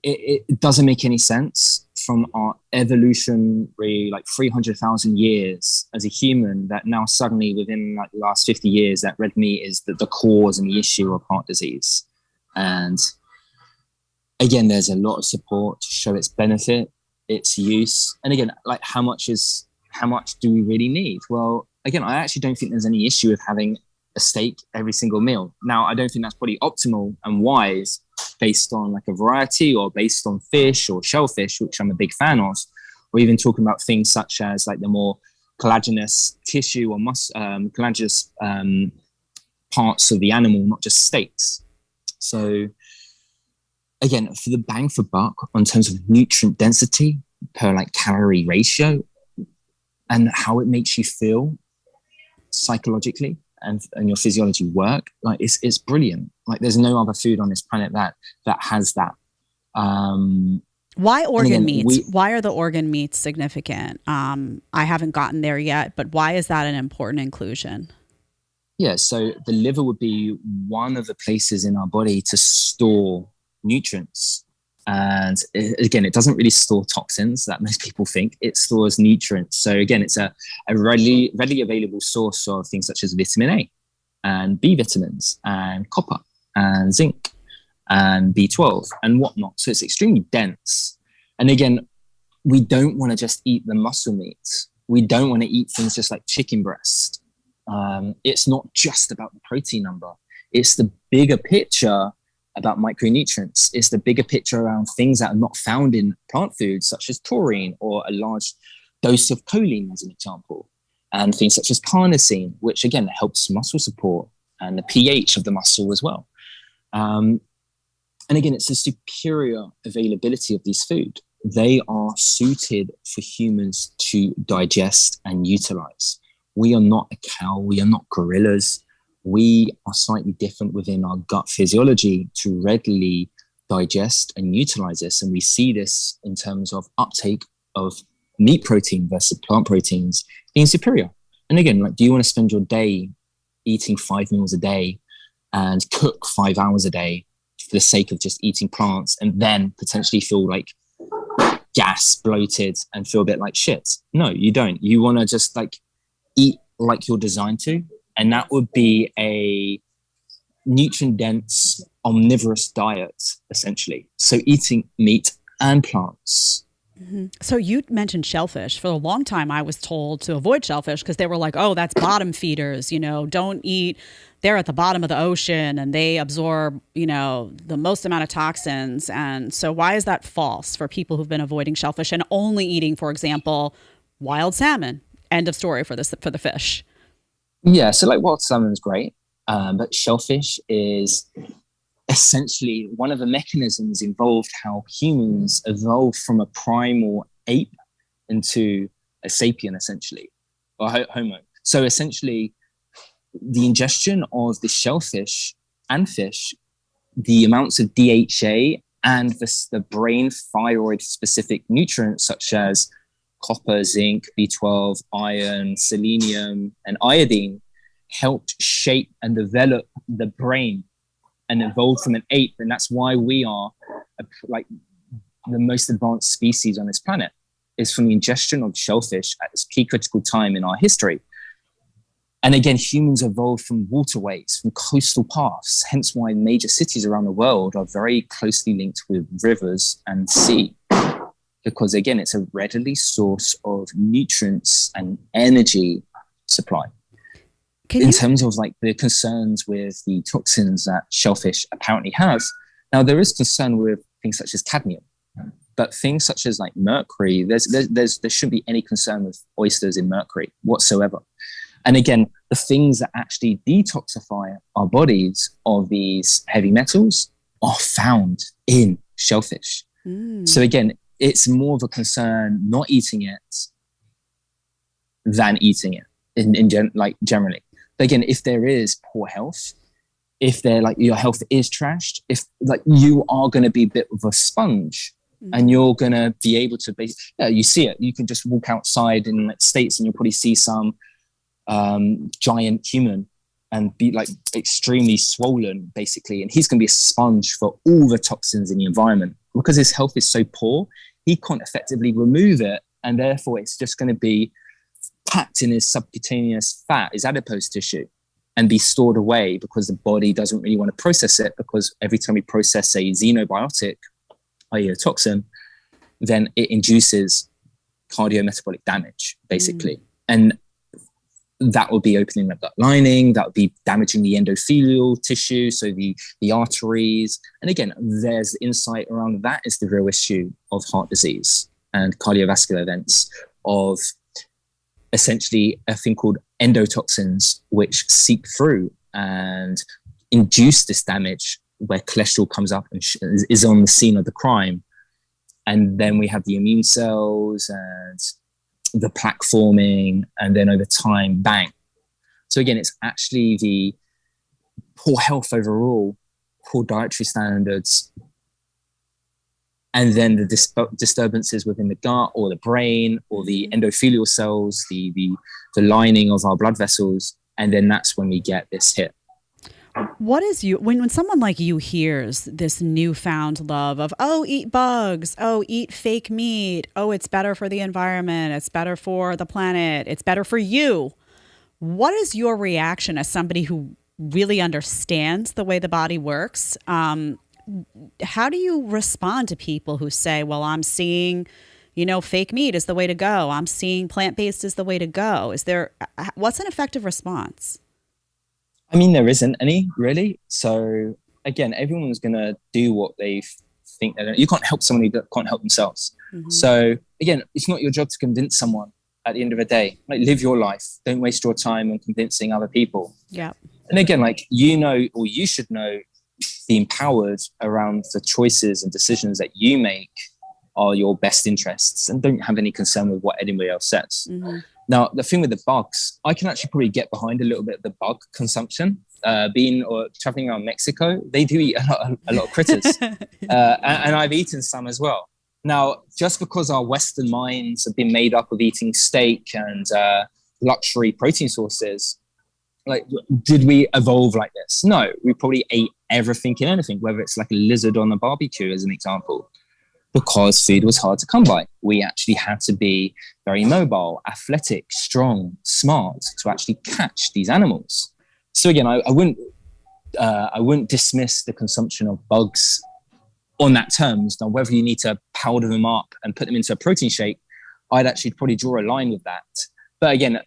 it doesn't make any sense from our evolutionary like 300,000 years as a human that now suddenly within like the last 50 years that red meat is the cause and the issue of heart disease. And again, there's a lot of support to show its benefit, its use. And again, like how much do we really need? Well, again, I actually don't think there's any issue with having a steak every single meal. Now, I don't think that's probably optimal and wise based on like a variety or based on fish or shellfish, which I'm a big fan of, or even talking about things such as like the more collagenous tissue or collagenous parts of the animal, not just steaks. So again, for the bang for buck on terms of nutrient density per like calorie ratio and how it makes you feel psychologically and your physiology work, like it's brilliant. Like there's no other food on this planet that has that. Why organ meats? Why are the organ meats significant? I haven't gotten there yet, but why is that an important inclusion? Yeah, so the liver would be one of the places in our body to store nutrients. And again, it doesn't really store toxins that most people think. It stores nutrients. So again, it's a readily available source of things such as vitamin A and B vitamins and copper and zinc and B12 and whatnot. So it's extremely dense. And again, we don't want to just eat the muscle meat. We don't want to eat things just like chicken breast. It's not just about the protein number. It's the bigger picture about micronutrients. It's the bigger picture around things that are not found in plant foods, such as taurine or a large dose of choline, as an example, and things such as carnosine, which again helps muscle support and the pH of the muscle as well. And again, it's a superior availability of these food. They are suited for humans to digest and utilize. We are not a cow. We are not gorillas. We are slightly different within our gut physiology to readily digest and utilize this. And we see this in terms of uptake of meat protein versus plant proteins being superior. And again, like, do you want to spend your day eating 5 meals a day and cook 5 hours a day for the sake of just eating plants and then potentially feel like gas, bloated, and feel a bit like shit? No, you don't. You want to just like eat like you're designed to. And that would be a nutrient-dense, omnivorous diet, essentially. So eating meat and plants. Mm-hmm. So you mentioned shellfish. For a long time, I was told to avoid shellfish because they were like, oh, that's bottom feeders. Don't eat. They're at the bottom of the ocean and they absorb, the most amount of toxins. And so why is that false for people who've been avoiding shellfish and only eating, for example, wild salmon? End of story for the fish. Yeah, so like wild salmon is great, but shellfish is essentially one of the mechanisms involved how humans evolved from a primal ape into a sapien, essentially, or homo. So essentially, the ingestion of the shellfish and fish, the amounts of DHA and the brain thyroid specific nutrients such as copper, zinc, B12, iron, selenium, and iodine helped shape and develop the brain and evolved from an ape. And that's why we are like the most advanced species on this planet, is from the ingestion of shellfish at this key critical time in our history. And again, humans evolved from waterways, from coastal paths, hence why major cities around the world are very closely linked with rivers and sea. Because again, it's a readily source of nutrients and energy supply. In terms of like the concerns with the toxins that shellfish apparently have, now there is concern with things such as cadmium, but things such as like mercury, there shouldn't be any concern with oysters in mercury whatsoever. And again, the things that actually detoxify our bodies of these heavy metals are found in shellfish. So again, it's more of a concern not eating it than eating it generally. But again, if there is poor health, if they're like your health is trashed, if like you are going to be a bit of a sponge, and you're going to be able to you see it. You can just walk outside in like states and you'll probably see some giant human and be like extremely swollen basically. And he's going to be a sponge for all the toxins in the environment because his health is so poor. He can't effectively remove it. And therefore it's just going to be packed in his subcutaneous fat, his adipose tissue, and be stored away because the body doesn't really want to process it, because every time we process a xenobiotic, i.e. a toxin, then it induces cardiometabolic damage, basically. And that would be opening the gut lining, that would be damaging the endothelial tissue, so the arteries. And again, there's insight around that is the real issue of heart disease and cardiovascular events, of essentially a thing called endotoxins, which seep through and induce this damage where cholesterol comes up and is on the scene of the crime. And then we have the immune cells and the plaque forming, and then over time, bang. So again, it's actually the poor health overall, poor dietary standards, and then the disturbances within the gut or the brain or the endothelial cells, the lining of our blood vessels. And then that's when we get this hit. What is when someone like you hears this newfound love of, oh, eat bugs, oh, eat fake meat, oh, it's better for the environment, it's better for the planet, it's better for you. What is your reaction as somebody who really understands the way the body works? How do you respond to people who say, well, I'm seeing, fake meat is the way to go. I'm seeing plant-based is the way to go. What's an effective response? I mean, there isn't any really. So again, everyone's going to do what they think they're doing. You can't help someone who can't help themselves. So again, it's not your job to convince someone at the end of the day. Like, live your life. Don't waste your time on convincing other people. Yeah. And again, like, or you should know, the empowered around the choices and decisions that you make are your best interests, and don't have any concern with what anybody else says. Now, the thing with the bugs, I can actually probably get behind a little bit of the bug consumption. Traveling around Mexico, they do eat a lot of critters. And I've eaten some as well. Now, just because our Western minds have been made up of eating steak and luxury protein sources, like, did we evolve like this? No, we probably ate everything and anything, whether it's like a lizard on a barbecue as an example. Because food was hard to come by. We actually had to be very mobile, athletic, strong, smart to actually catch these animals. So again, I wouldn't dismiss the consumption of bugs on that terms. Now, whether you need to powder them up and put them into a protein shake, I'd actually probably draw a line with that. But again,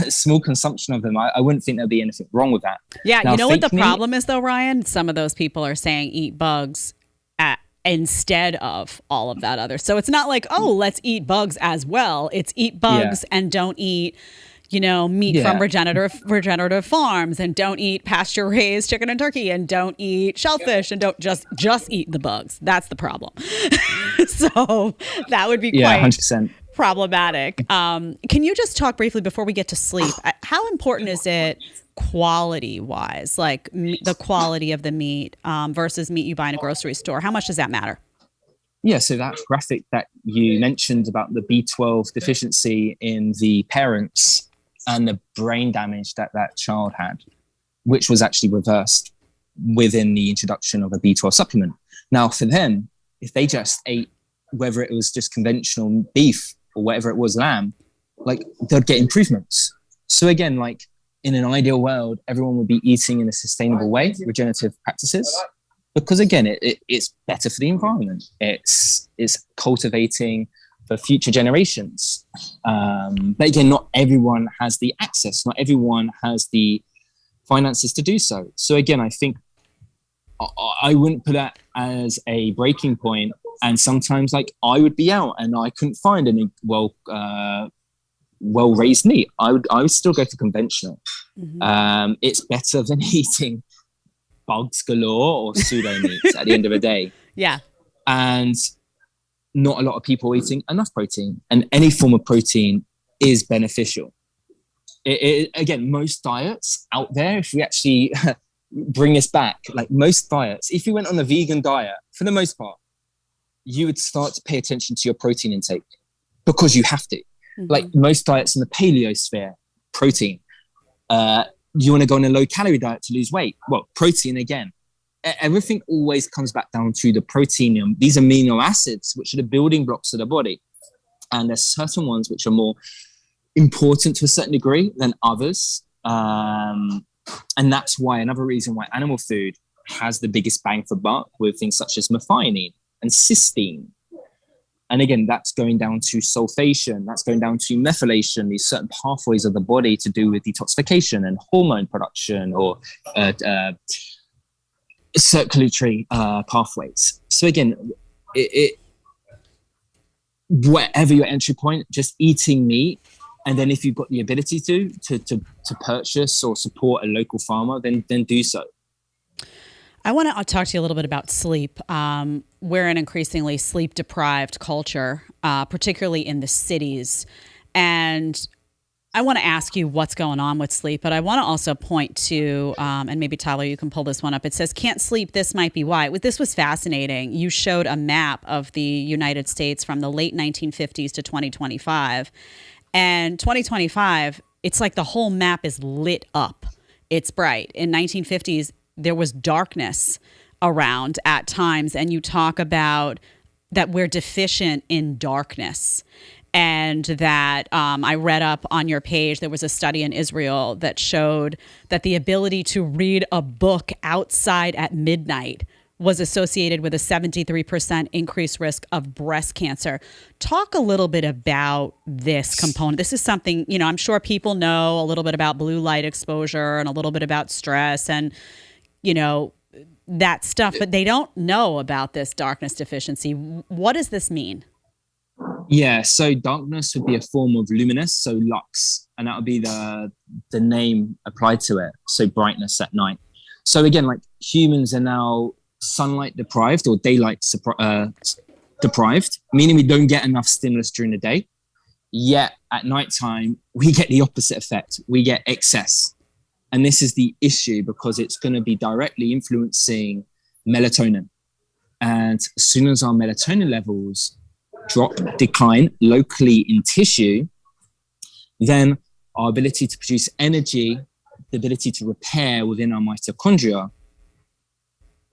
small consumption of them, I wouldn't think there'd be anything wrong with that. Yeah, now, you know what the problem is though, Ryan? Some of those people are saying eat bugs instead of all of that other. So it's not like, oh, let's eat bugs as well. It's eat bugs and don't eat, meat from regenerative farms, and don't eat pasture raised chicken and turkey, and don't eat shellfish, and don't just eat the bugs. That's the problem. So that would be quite 100%. Problematic. Can you just talk briefly before we get to sleep? How important is it quality wise, like the quality of the meat versus meat you buy in a grocery store? How much does that matter? Yeah, so that graphic that you mentioned about the B12 deficiency in the parents and the brain damage that child had, which was actually reversed within the introduction of a B12 supplement. Now, for them, if they just ate, whether it was just conventional beef or whatever it was, lamb, like, they'd get improvements. So again, like, in an ideal world, everyone would be eating in a sustainable way, regenerative practices, because again, it's better for the environment. It's cultivating for future generations. But again, not everyone has the access, not everyone has the finances to do so. So again, I think I wouldn't put that as a breaking point. And sometimes, like, I would be out and I couldn't find any well-raised meat. I would still go for conventional. It's better than eating bugs galore or pseudo meat at the end of the day. Yeah. And not a lot of people are eating enough protein, and any form of protein is beneficial. Again, most diets out there, if we actually bring this back, like most diets, if you went on a vegan diet, for the most part, you would start to pay attention to your protein intake because you have to. Like most diets in the paleo sphere, protein. You want to go on a low calorie diet to lose weight? Well, protein again. Everything always comes back down to the protein, these amino acids, which are the building blocks of the body. And there's certain ones which are more important to a certain degree than others. And that's why, another reason why animal food has the biggest bang for buck with things such as methionine and cysteine. And again, that's going down to sulfation, that's going down to methylation, these certain pathways of the body to do with detoxification and hormone production or circulatory pathways. So again, whatever your entry point, just eating meat. And then if you've got the ability to purchase or support a local farmer, then do so. I want to talk to you a little bit about sleep. We're an increasingly sleep-deprived culture, particularly in the cities. And I want to ask you what's going on with sleep, but I want to also point to, and maybe Tyler, you can pull this one up. It says, can't sleep, this might be why. This was fascinating. You showed a map of the United States from the late 1950s to 2025. And 2025, it's like the whole map is lit up. It's bright. In 1950s, there was darkness around at times. And you talk about that we're deficient in darkness. And that I read up on your page, there was a study in Israel that showed that the ability to read a book outside at midnight was associated with a 73% increased risk of breast cancer. Talk a little bit about this component. This is something, I'm sure people know a little bit about blue light exposure and a little bit about stress and, that stuff, but they don't know about this darkness deficiency. What does this mean? Yeah, so darkness would be a form of luminous, so lux, and that would be the name applied to it, so brightness at night. So again, like humans are now sunlight deprived or daylight deprived, meaning we don't get enough stimulus during the day. Yet at nighttime, we get the opposite effect. We get excess. And this is the issue because it's going to be directly influencing melatonin. And as soon as our melatonin levels decline locally in tissue, then our ability to produce energy, the ability to repair within our mitochondria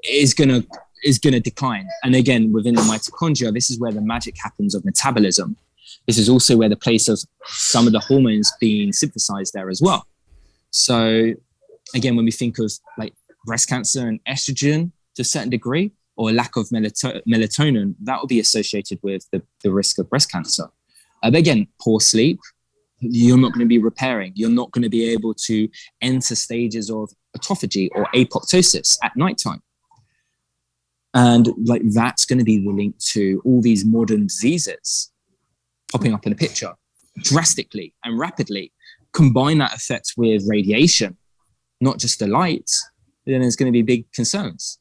is going to decline. And again, within the mitochondria, this is where the magic happens of metabolism. This is also where the place of some of the hormones being synthesized there as well. So again, when we think of like breast cancer and estrogen to a certain degree, or lack of melatonin, that will be associated with the risk of breast cancer. But again, poor sleep, you're not going to be repairing. You're not going to be able to enter stages of autophagy or apoptosis at nighttime. And like that's going to be the link to all these modern diseases popping up in the picture drastically and rapidly. Combine that effect with radiation, not just the light, then there's going to be big concerns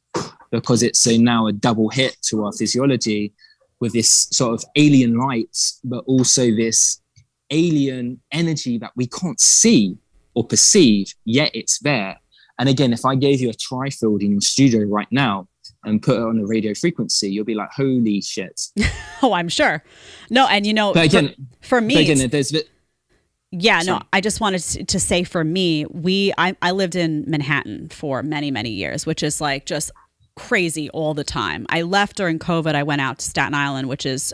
because it's now a double hit to our physiology with this sort of alien light, but also this alien energy that we can't see or perceive, yet it's there. And again, if I gave you a trifield in your studio right now and put it on a radio frequency, you'll be like, holy shit. Oh, I'm sure. No, and but again, for me, but again, there's yeah, no, I just wanted to say for me, I lived in Manhattan for many, many years, which is like just crazy all the time. I left during COVID. I went out to Staten Island, which is,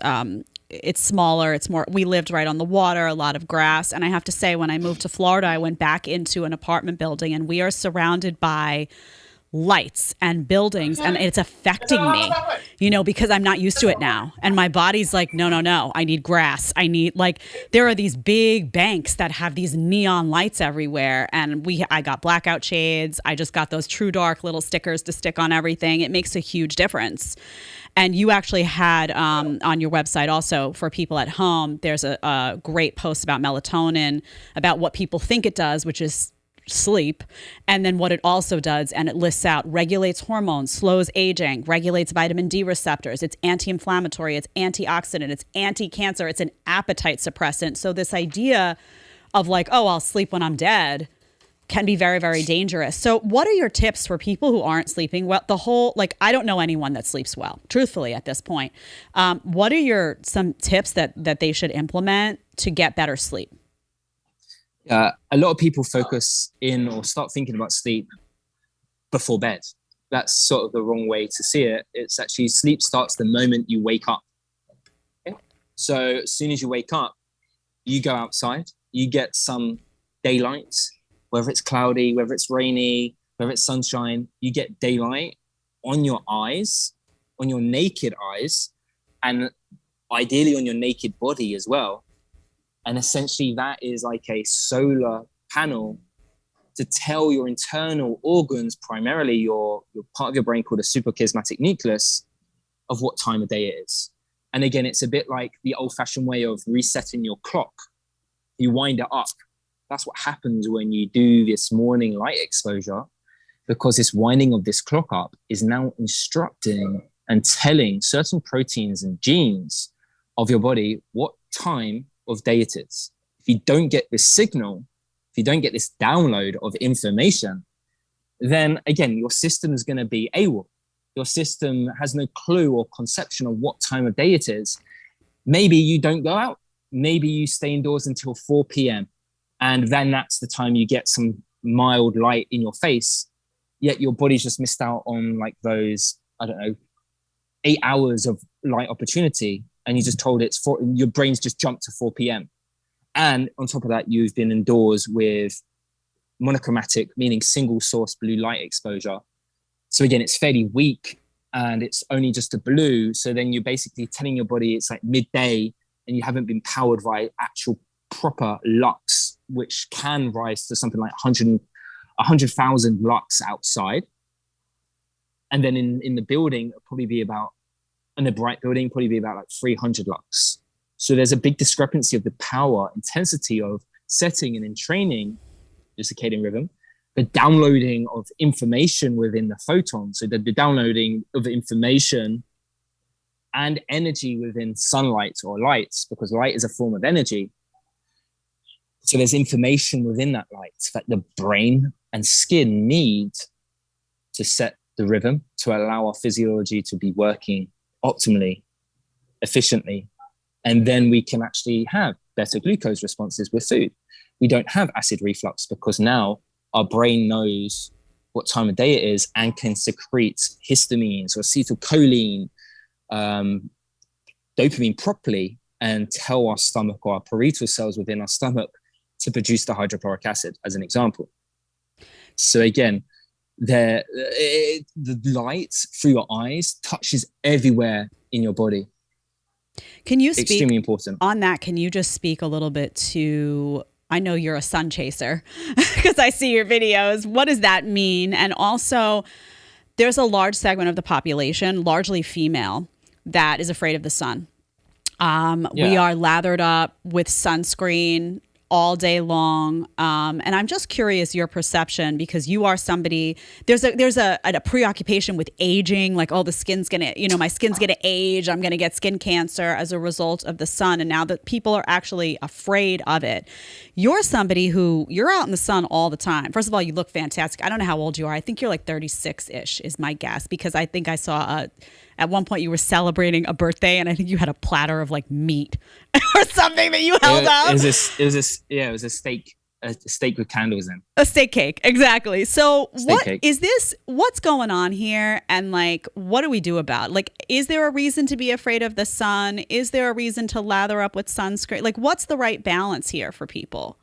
it's smaller. It's more, we lived right on the water, a lot of grass. And I have to say, when I moved to Florida, I went back into an apartment building and we are surrounded by lights and buildings and it's affecting me, because I'm not used to it now. And my body's like, no, I need grass. There are these big banks that have these neon lights everywhere. And I got blackout shades. I just got those True Dark little stickers to stick on everything. It makes a huge difference. And you actually had on your website also for people at home, there's a great post about melatonin, about what people think it does, which is sleep, and then what it also does, and it lists out, regulates hormones, slows aging, regulates vitamin D receptors, it's anti-inflammatory, it's antioxidant, it's anti-cancer, it's an appetite suppressant. So this idea of like, oh, I'll sleep when I'm dead can be very, very dangerous. So what are your tips for people who aren't sleeping well? I don't know anyone that sleeps well, truthfully, at this point. What are some tips that they should implement to get better sleep? A lot of people focus in or start thinking about sleep before bed. That's sort of the wrong way to see it. It's actually sleep starts the moment you wake up. Okay? So as soon as you wake up, you go outside, you get some daylight, whether it's cloudy, whether it's rainy, whether it's sunshine, you get daylight on your eyes, on your naked eyes, and ideally on your naked body as well. And essentially that is like a solar panel to tell your internal organs, primarily your part of your brain called a suprachiasmatic nucleus, of what time of day it is. And again, it's a bit like the old-fashioned way of resetting your clock. You wind it up. That's what happens when you do this morning light exposure, because this winding of this clock up is now instructing and telling certain proteins and genes of your body what time of day it is. If you don't get this signal, if you don't get this download of information, then again, your system is going to be AWOL. Your system has no clue or conception of what time of day it is. Maybe you don't go out. Maybe you stay indoors until 4 p.m. And then that's the time you get some mild light in your face, yet your body's just missed out on like those, 8 hours of light opportunity. And you just told your brain's just jumped to 4 p.m. And on top of that, you've been indoors with monochromatic, meaning single source blue light exposure. So again, it's fairly weak and it's only just a blue. So then you're basically telling your body it's like midday and you haven't been powered by actual proper lux, which can rise to something like 100,000 lux outside. And then in the building, it'll probably be about, in a bright building, probably be about like 300 lux. So there's a big discrepancy of the power, intensity of setting and entraining the circadian rhythm, the downloading of information within the photon. So the downloading of information and energy within sunlight or lights, because light is a form of energy. So there's information within that light that the brain and skin need to set the rhythm, to allow our physiology to be working optimally, efficiently. And then we can actually have better glucose responses with food. We don't have acid reflux because now our brain knows what time of day it is and can secrete histamines or acetylcholine, dopamine properly, and tell our stomach or our parietal cells within our stomach to produce the hydrochloric acid, as an example. So again, the light through your eyes touches everywhere in your body. Can you speak extremely important on that? Can you just speak a little bit to, I know you're a sun chaser because I see your videos. What does that mean? And also, there's a large segment of the population, largely female, that is afraid of the sun. We are lathered up with sunscreen all day long. And I'm just curious your perception, because you are somebody, there's a preoccupation with aging, like, oh, the skin's gonna, my skin's gonna age, I'm gonna get skin cancer as a result of the sun. And now that people are actually afraid of it. You're somebody who, you're out in the sun all the time. First of all, you look fantastic. I don't know how old you are. I think you're like 36-ish is my guess, because I think I saw at one point you were celebrating a birthday and I think you had a platter of like meat or something that you held up. It was a steak with candles in. A steak cake, exactly. So Cake. what's going on here? And like, what do we do about it? Like, is there a reason to be afraid of the sun? Is there a reason to lather up with sunscreen? Like, what's the right balance here for people?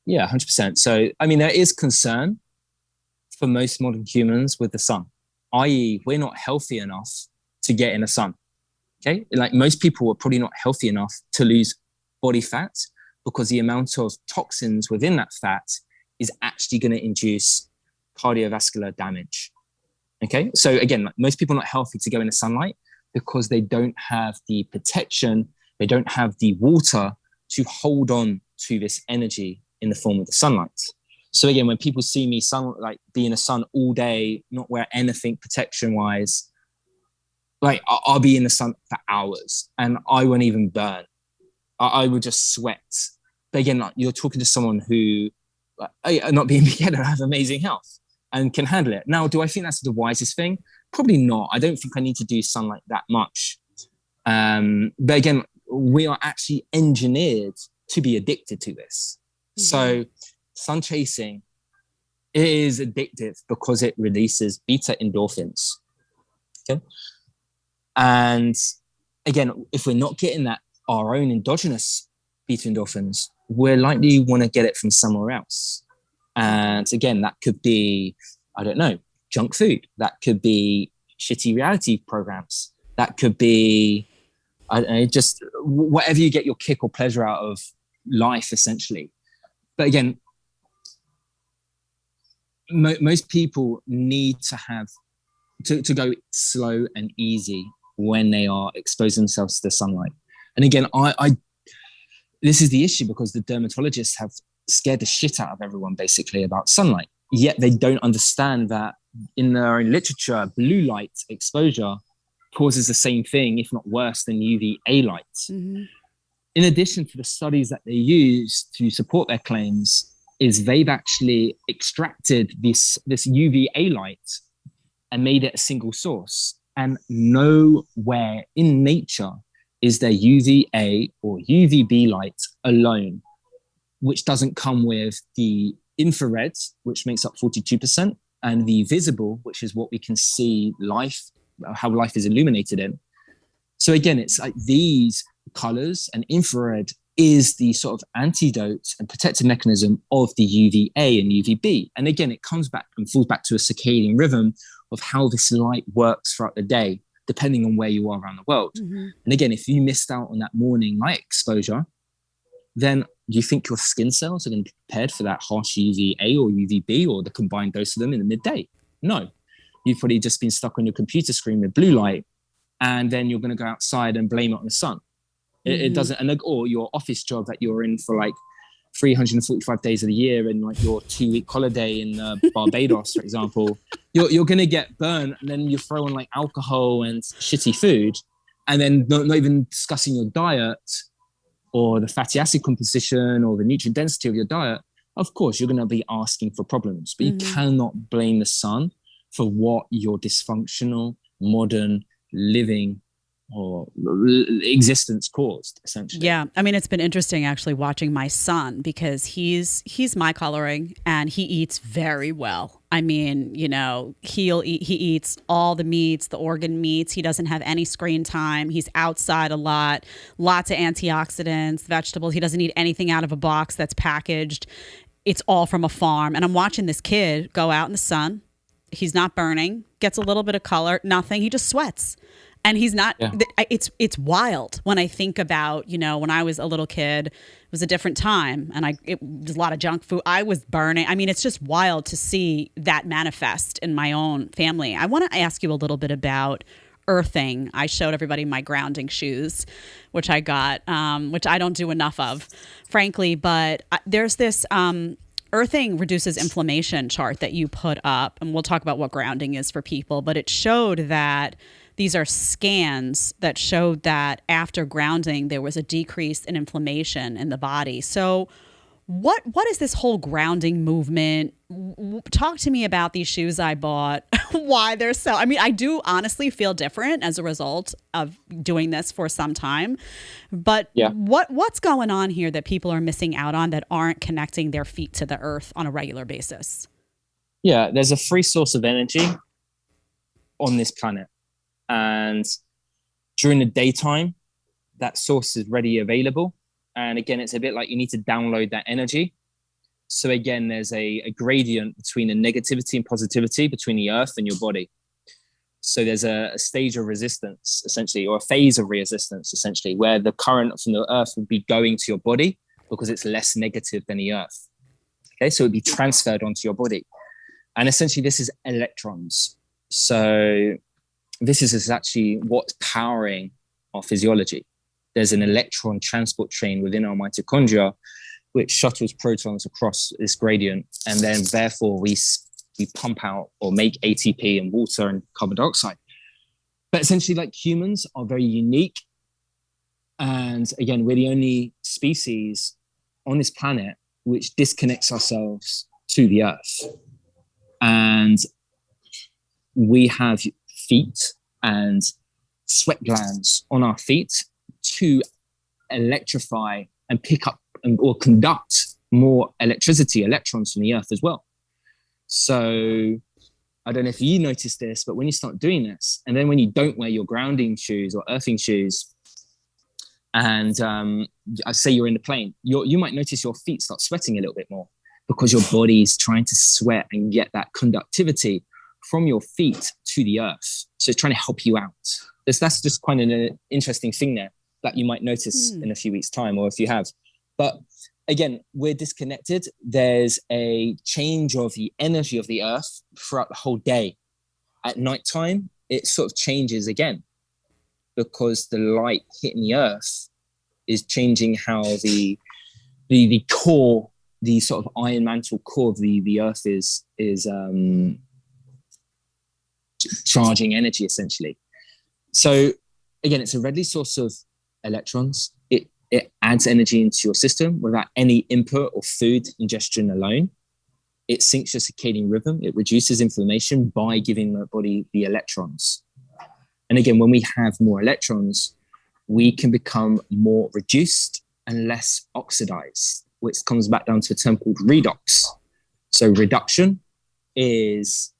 Yeah, 100%. So, I mean, there is concern for most modern humans with the sun, i.e. we're not healthy enough to get in the sun. Okay. Like, most people are probably not healthy enough to lose body fat, because the amount of toxins within that fat is actually going to induce cardiovascular damage. Okay. So again, like, most people are not healthy to go in the sunlight because they don't have the protection. They don't have the water to hold on to this energy in the form of the sunlight. So again, when people see me be in the sun all day, not wear anything protection wise, like I'll be in the sun for hours and I won't even burn. I would just sweat. But again, like, you're talking to someone who, not being beginner, have amazing health and can handle it. Now, do I think that's the wisest thing? Probably not. I don't think I need to do sunlight that much. But again, we are actually engineered to be addicted to this. Mm-hmm. So sun chasing is addictive because it releases beta endorphins. Okay. And again, if we're not getting that, our own endogenous beta endorphins, we're likely want to get it from somewhere else. And again, that could be, I don't know, junk food. That could be shitty reality programs. That could be, I don't know, just whatever you get your kick or pleasure out of life, essentially. But again, most people need to have to go slow and easy when they are exposing themselves to the sunlight. And again, this is the issue, because the dermatologists have scared the shit out of everyone basically about sunlight. Yet they don't understand that in their own literature, blue light exposure causes the same thing, if not worse, than UVA light. Mm-hmm. In addition to the studies that they use to support their claims, is they've actually extracted this UVA light and made it a single source. And nowhere in nature is there UVA or UVB light alone, which doesn't come with the infrared, which makes up 42%, and the visible, which is what we can see how life is illuminated in. So again, it's like these colors, and infrared is the sort of antidote and protective mechanism of the UVA and UVB. And again, it comes back and falls back to a circadian rhythm of how this light works throughout the day, depending on where you are around the world. Mm-hmm. And again, if you missed out on that morning light exposure, then do you think your skin cells are going to be prepared for that harsh UVA or UVB or the combined dose of them in the midday? No. You've probably just been stuck on your computer screen with blue light, and then you're going to go outside and blame it on the sun. Mm-hmm. It doesn't, or your office job that you're in for like 345 days of the year, and like your 2-week holiday in Barbados, for example, you're going to get burnt, and then you throw on like alcohol and shitty food, and then not even discussing your diet or the fatty acid composition or the nutrient density of your diet. Of course, you're going to be asking for problems, but you cannot blame the sun for what your dysfunctional modern living or existence caused, essentially. Yeah. I mean, it's been interesting actually watching my son, because he's my coloring and he eats very well. I mean, you know, he eats all the meats, the organ meats. He doesn't have any screen time. He's outside a lot, lots of antioxidants, vegetables. He doesn't eat anything out of a box that's packaged. It's all from a farm. And I'm watching this kid go out in the sun. He's not burning, gets a little bit of color, nothing. He just sweats. And he's not, it's wild when I think about, you know, when I was a little kid, it was a different time, and it was a lot of junk food. I was burning. I mean, it's just wild to see that manifest in my own family. I want to ask you a little bit about earthing. I showed everybody my grounding shoes, which I got, which I don't do enough of, frankly, but there's this, earthing reduces inflammation chart that you put up, and we'll talk about what grounding is for people, but it showed that these are scans that showed that after grounding, there was a decrease in inflammation in the body. So what is this whole grounding movement? Talk to me about these shoes I bought, why they're so, I mean, I do honestly feel different as a result of doing this for some time, but what's going on here that people are missing out on that aren't connecting their feet to the earth on a regular basis? Yeah, there's a free source of energy on this planet. And during the daytime, that source is ready available. And again, it's a bit like you need to download that energy. So again, there's a gradient between the negativity and positivity between the earth and your body. So there's a stage of resistance, essentially, or a phase of resistance, essentially, where the current from the earth would be going to your body because it's less negative than the earth. Okay, so it would be transferred onto your body. And essentially, this is electrons. So this is actually what's powering our physiology. There's an electron transport chain within our mitochondria, which shuttles protons across this gradient. And then therefore we pump out or make ATP and water and carbon dioxide. But essentially, like, humans are very unique. And again, we're the only species on this planet which disconnects ourselves to the earth. And we have feet and sweat glands on our feet to electrify and pick up or conduct more electricity, electrons from the earth as well. So I don't know if you notice this, but when you start doing this, and then when you don't wear your grounding shoes or earthing shoes, and I say you're in the plane, you might notice your feet start sweating a little bit more because your body's trying to sweat and get that conductivity from your feet to the earth. So it's trying to help you out. That's just kind of an interesting thing there that you might notice in a few weeks' time, or if you have. But again, we're disconnected. There's a change of the energy of the earth throughout the whole day. At nighttime, it sort of changes again because the light hitting the earth is changing how the core, the sort of iron mantle core of the earth is charging energy essentially. So again, it's a readily source of electrons. It adds energy into your system without any input or food ingestion alone. It syncs your circadian rhythm. It reduces inflammation by giving the body the electrons. And again, when we have more electrons, we can become more reduced and less oxidized, which comes back down to a term called redox. So reduction is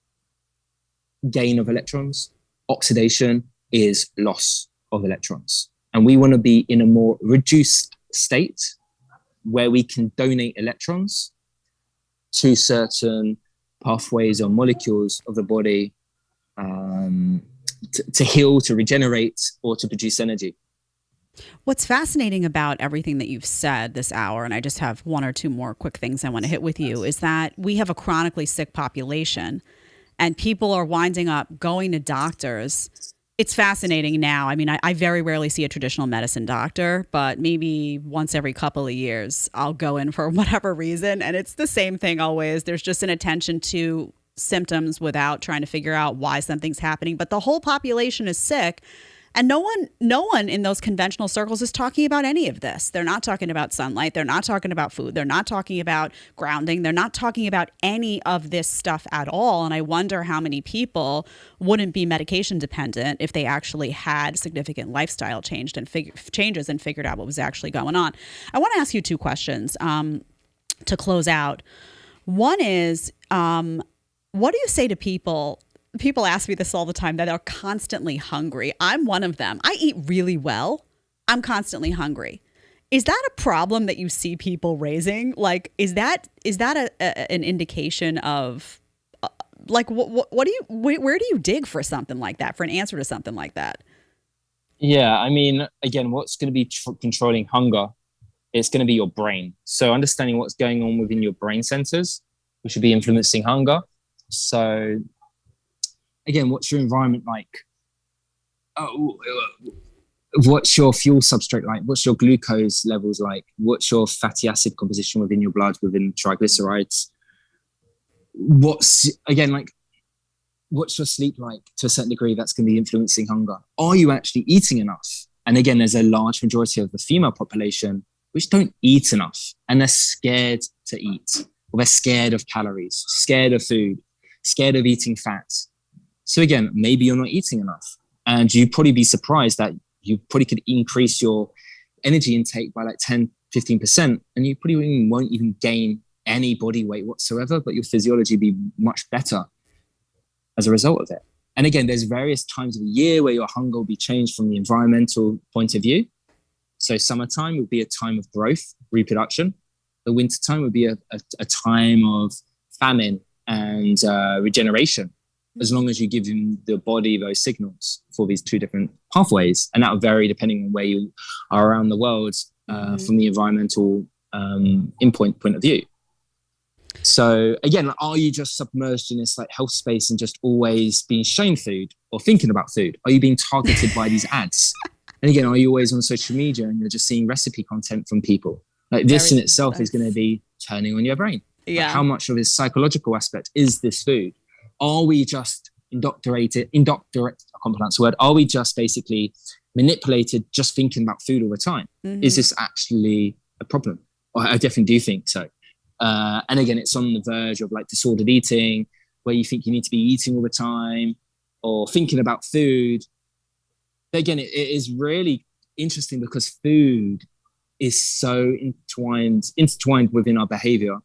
gain of electrons. Oxidation is loss of electrons. And we want to be in a more reduced state where we can donate electrons to certain pathways or molecules of the body to heal, to regenerate, or to produce energy. What's fascinating about everything that you've said this hour, and I just have one or two more quick things I want to hit with you, is that we have a chronically sick population and people are winding up going to doctors. It's fascinating now. I mean, I very rarely see a traditional medicine doctor, but maybe once every couple of years, I'll go in for whatever reason. And it's the same thing always. There's just an attention to symptoms without trying to figure out why something's happening. But the whole population is sick. And no one in those conventional circles is talking about any of this. They're not talking about sunlight. They're not talking about food. They're not talking about grounding. They're not talking about any of this stuff at all. And I wonder how many people wouldn't be medication dependent if they actually had significant lifestyle changes and figured out what was actually going on. I want to ask you two questions to close out. One is, what do you say to people? People ask me this all the time, that are constantly hungry. I'm one of them. I eat really well. I'm constantly hungry. Is that a problem that you see people raising? Like, is that an indication of like, what do you, where do you dig for something like that, for an answer to something like that? Yeah, I mean, again, what's going to be controlling hunger? It's going to be your brain. So understanding what's going on within your brain centers, which should be influencing hunger. So again, what's your environment like? What's your fuel substrate like? What's your glucose levels like? What's your fatty acid composition within your blood, within triglycerides? What's your sleep like to a certain degree? That's going to be influencing hunger. Are you actually eating enough? And again, there's a large majority of the female population which don't eat enough, and they're scared to eat, or they're scared of calories, scared of food, scared of eating fats. So again, maybe you're not eating enough, and you'd probably be surprised that you probably could increase your energy intake by like 10, 15%, and you probably won't even gain any body weight whatsoever, but your physiology be much better as a result of it. And again, there's various times of the year where your hunger will be changed from the environmental point of view. So summertime would be a time of growth, reproduction. The wintertime would be a time of famine and regeneration, as long as you give the body those signals for these two different pathways. And that will vary depending on where you are around the world from the environmental point of view. So again, are you just submerged in this like health space and just always being shown food or thinking about food? Are you being targeted by these ads? And again, are you always on social media and you're just seeing recipe content from people? Like this Very in itself is going to be turning on your brain. Yeah. Like how much of his psychological aspect is this food? Are we just indoctrinated, I can't pronounce the word. Are we just basically manipulated just thinking about food all the time? Is this actually a problem? I definitely do think so. And again, it's on the verge of like disordered eating, where you think you need to be eating all the time or thinking about food. But again, it is really interesting because food is so intertwined within our behavior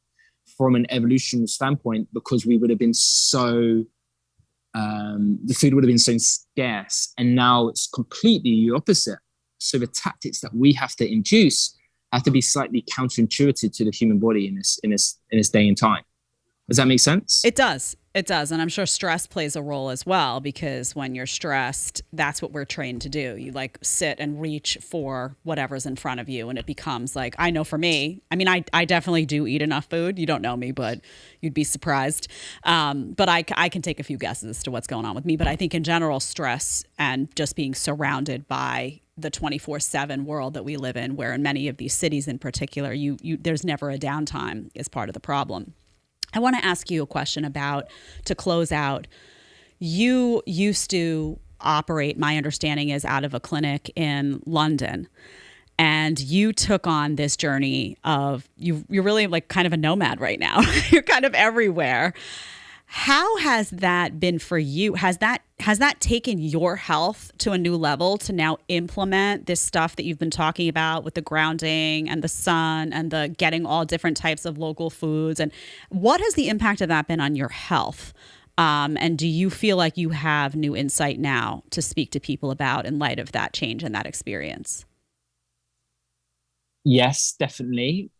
from an evolutionary standpoint, because we would have been so, the food would have been so scarce, and now it's completely the opposite. So the tactics that we have to induce have to be slightly counterintuitive to the human body in this day and time. Does that make sense? It does. It does. And I'm sure stress plays a role as well, because when you're stressed, that's what we're trained to do. You like sit and reach for whatever's in front of you. And it becomes like, I know for me, I mean, I definitely do eat enough food. You don't know me, but you'd be surprised. But I can take a few guesses as to what's going on with me. But I think in general, stress and just being surrounded by the 24/7 world that we live in, where in many of these cities in particular, there's never a downtime, is part of the problem. I want to ask you a question about, to close out, you used to operate, my understanding is, out of a clinic in London, and you took on this journey of, you're really like kind of a nomad right now. You're kind of everywhere. How has that been for you? Has that taken your health to a new level to now implement this stuff that you've been talking about with the grounding and the sun and the getting all different types of local foods? And what has the impact of that been on your health? And do you feel like you have new insight now to speak to people about in light of that change and that experience? Yes, definitely.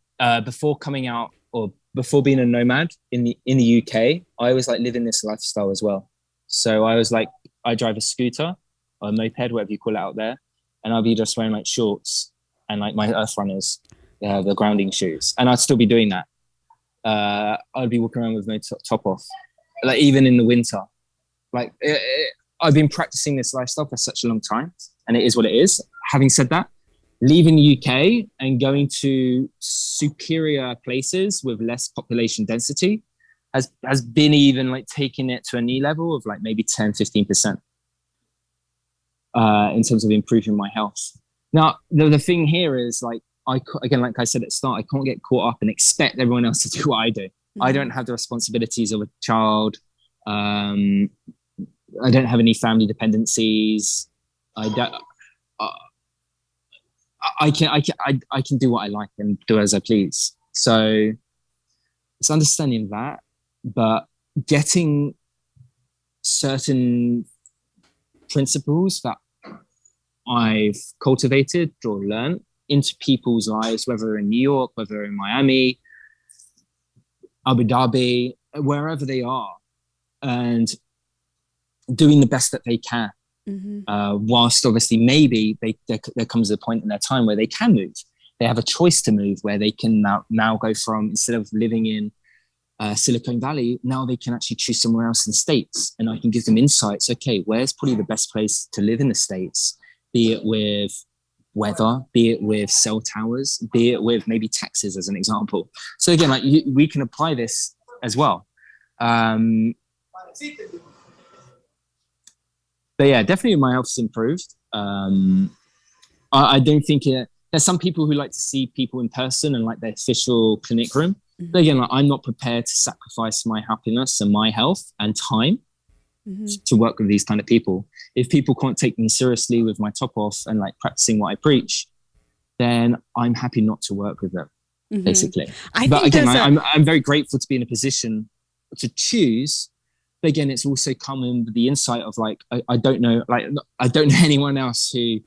Before coming out, or before being a nomad in the UK, I was like living this lifestyle as well. So I was like, I drive a scooter or a moped, whatever you call it out there, and I'll be just wearing like shorts and like my earth runners, the grounding shoes, and I'd still be doing that. I'd be walking around with no top off, like even in the winter. Like I've been practicing this lifestyle for such a long time, and it is what it is. Having said that, leaving the UK and going to superior places with less population density has been even like taking it to a new level of like maybe 10-15% in terms of improving my health. Now, the thing here is like, again, like I said at the start, I can't get caught up and expect everyone else to do what I do. Mm-hmm. I don't have the responsibilities of a child. I don't have any family dependencies. I can do what I like and do as I please. So it's understanding that, but getting certain principles that I've cultivated or learned into people's lives, whether in New York, whether in Miami, Abu Dhabi, wherever they are, and doing the best that they can. Mm-hmm. Whilst obviously maybe there comes a point in their time where they can move. They have a choice to move, where they can now go from, instead of living in Silicon Valley, now they can actually choose somewhere else in the States. And I can give them insights. Okay, where's probably the best place to live in the States? Be it with weather, be it with cell towers, be it with maybe taxes as an example. So again, like we can apply this as well. But yeah, definitely my health's improved. I don't think there's some people who like to see people in person and like their official clinic room. Mm-hmm. But again, like, I'm not prepared to sacrifice my happiness and my health and time to work with these kind of people. If people can't take me seriously with my top off and like practicing what I preach, then I'm happy not to work with them, basically. But again, I'm very grateful to be in a position to choose. But again, it's also coming with the insight of like, I don't know anyone else who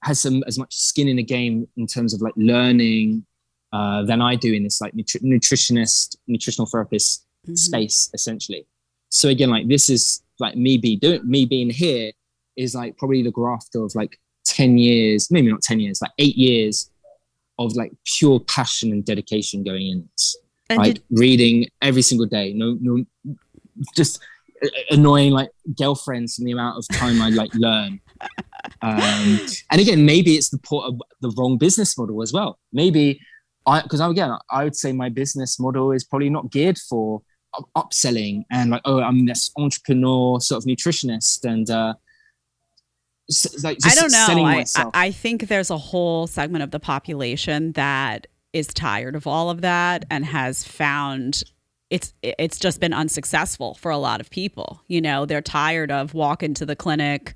has as much skin in the game in terms of like learning than I do in this like nutritional therapist space, essentially. So again, like this is like me being here is like probably the graft of like 10 years, maybe not 10 years, like 8 years of like pure passion and dedication going in this. Like reading every single day, no, just annoying like girlfriends and the amount of time I like learn. And again, maybe it's the wrong business model as well. Maybe I would say my business model is probably not geared for upselling and like, oh, I'm this entrepreneur sort of nutritionist and like just I don't selling know. myself. I think there's a whole segment of the population that is tired of all of that and has found it's just been unsuccessful for a lot of people. You know, they're tired of walking to the clinic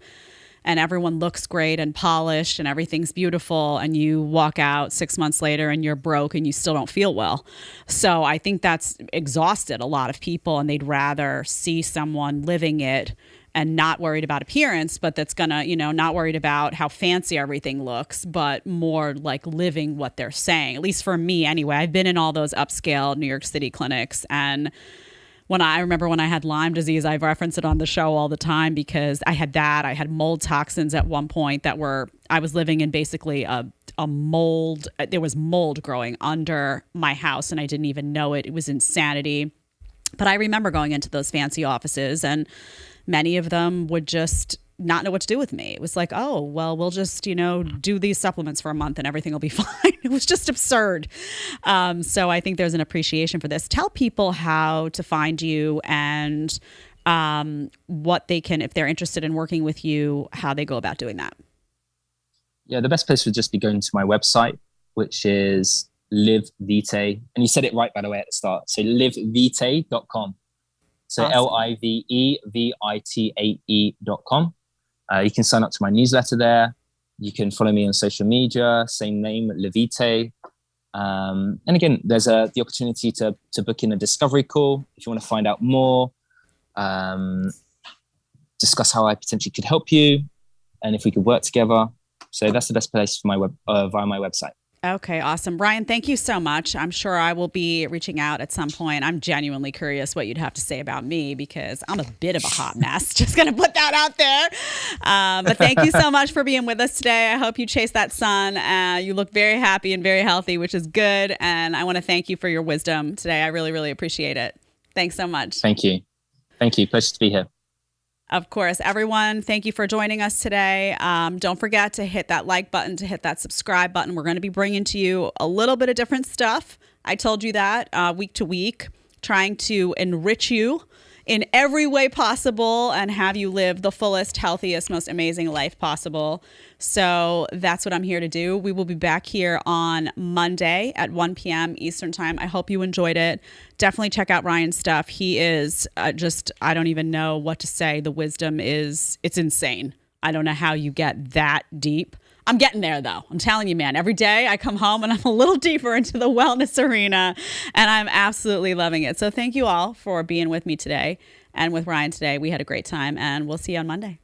and everyone looks great and polished and everything's beautiful, and you walk out 6 months later and you're broke and you still don't feel well. So I think that's exhausted a lot of people, and they'd rather see someone living it and not worried about appearance, but that's gonna, you know, not worried about how fancy everything looks, but more like living what they're saying. At least for me anyway. I've been in all those upscale New York City clinics, and I remember when I had Lyme disease, I've referenced it on the show all the time because I had mold toxins at one point I was living in basically a mold. There was mold growing under my house and I didn't even know it. It was insanity. But I remember going into those fancy offices and many of them would just not know what to do with me. It was like, oh, well, we'll just, you know, do these supplements for a month and everything will be fine. It was just absurd. So I think there's an appreciation for this. Tell people how to find you and what they can, if they're interested in working with you, how they go about doing that. Yeah, the best place would just be going to my website, which is livevitae. And you said it right, by the way, at the start. So livevitae.com. So Awesome. livevitae.com. You can sign up to my newsletter there. You can follow me on social media, same name, Levite. And again, there's the opportunity to book in a discovery call if you want to find out more, discuss how I potentially could help you, and if we could work together. So that's the best place for via my website. Okay, awesome. Ryan, thank you so much. I'm sure I will be reaching out at some point. I'm genuinely curious what you'd have to say about me because I'm a bit of a hot mess. Just going to put that out there. But thank you so much for being with us today. I hope you chase that sun. You look very happy and very healthy, which is good. And I want to thank you for your wisdom today. I really, really appreciate it. Thanks so much. Thank you. Thank you. Pleasure to be here. Of course, everyone, thank you for joining us today. Don't forget to hit that like button, to hit that subscribe button. We're going to be bringing to you a little bit of different stuff. I told you that week to week, trying to enrich you in every way possible and have you live the fullest, healthiest, most amazing life possible. So that's what I'm here to do. We will be back here on Monday at 1 p.m. Eastern time. I hope you enjoyed it. Definitely check out Ryan's stuff. He is I don't even know what to say. The wisdom it's insane. I don't know how you get that deep. I'm getting there though. I'm telling you, man, every day I come home and I'm a little deeper into the wellness arena and I'm absolutely loving it. So thank you all for being with me today and with Ryan today. We had a great time and we'll see you on Monday.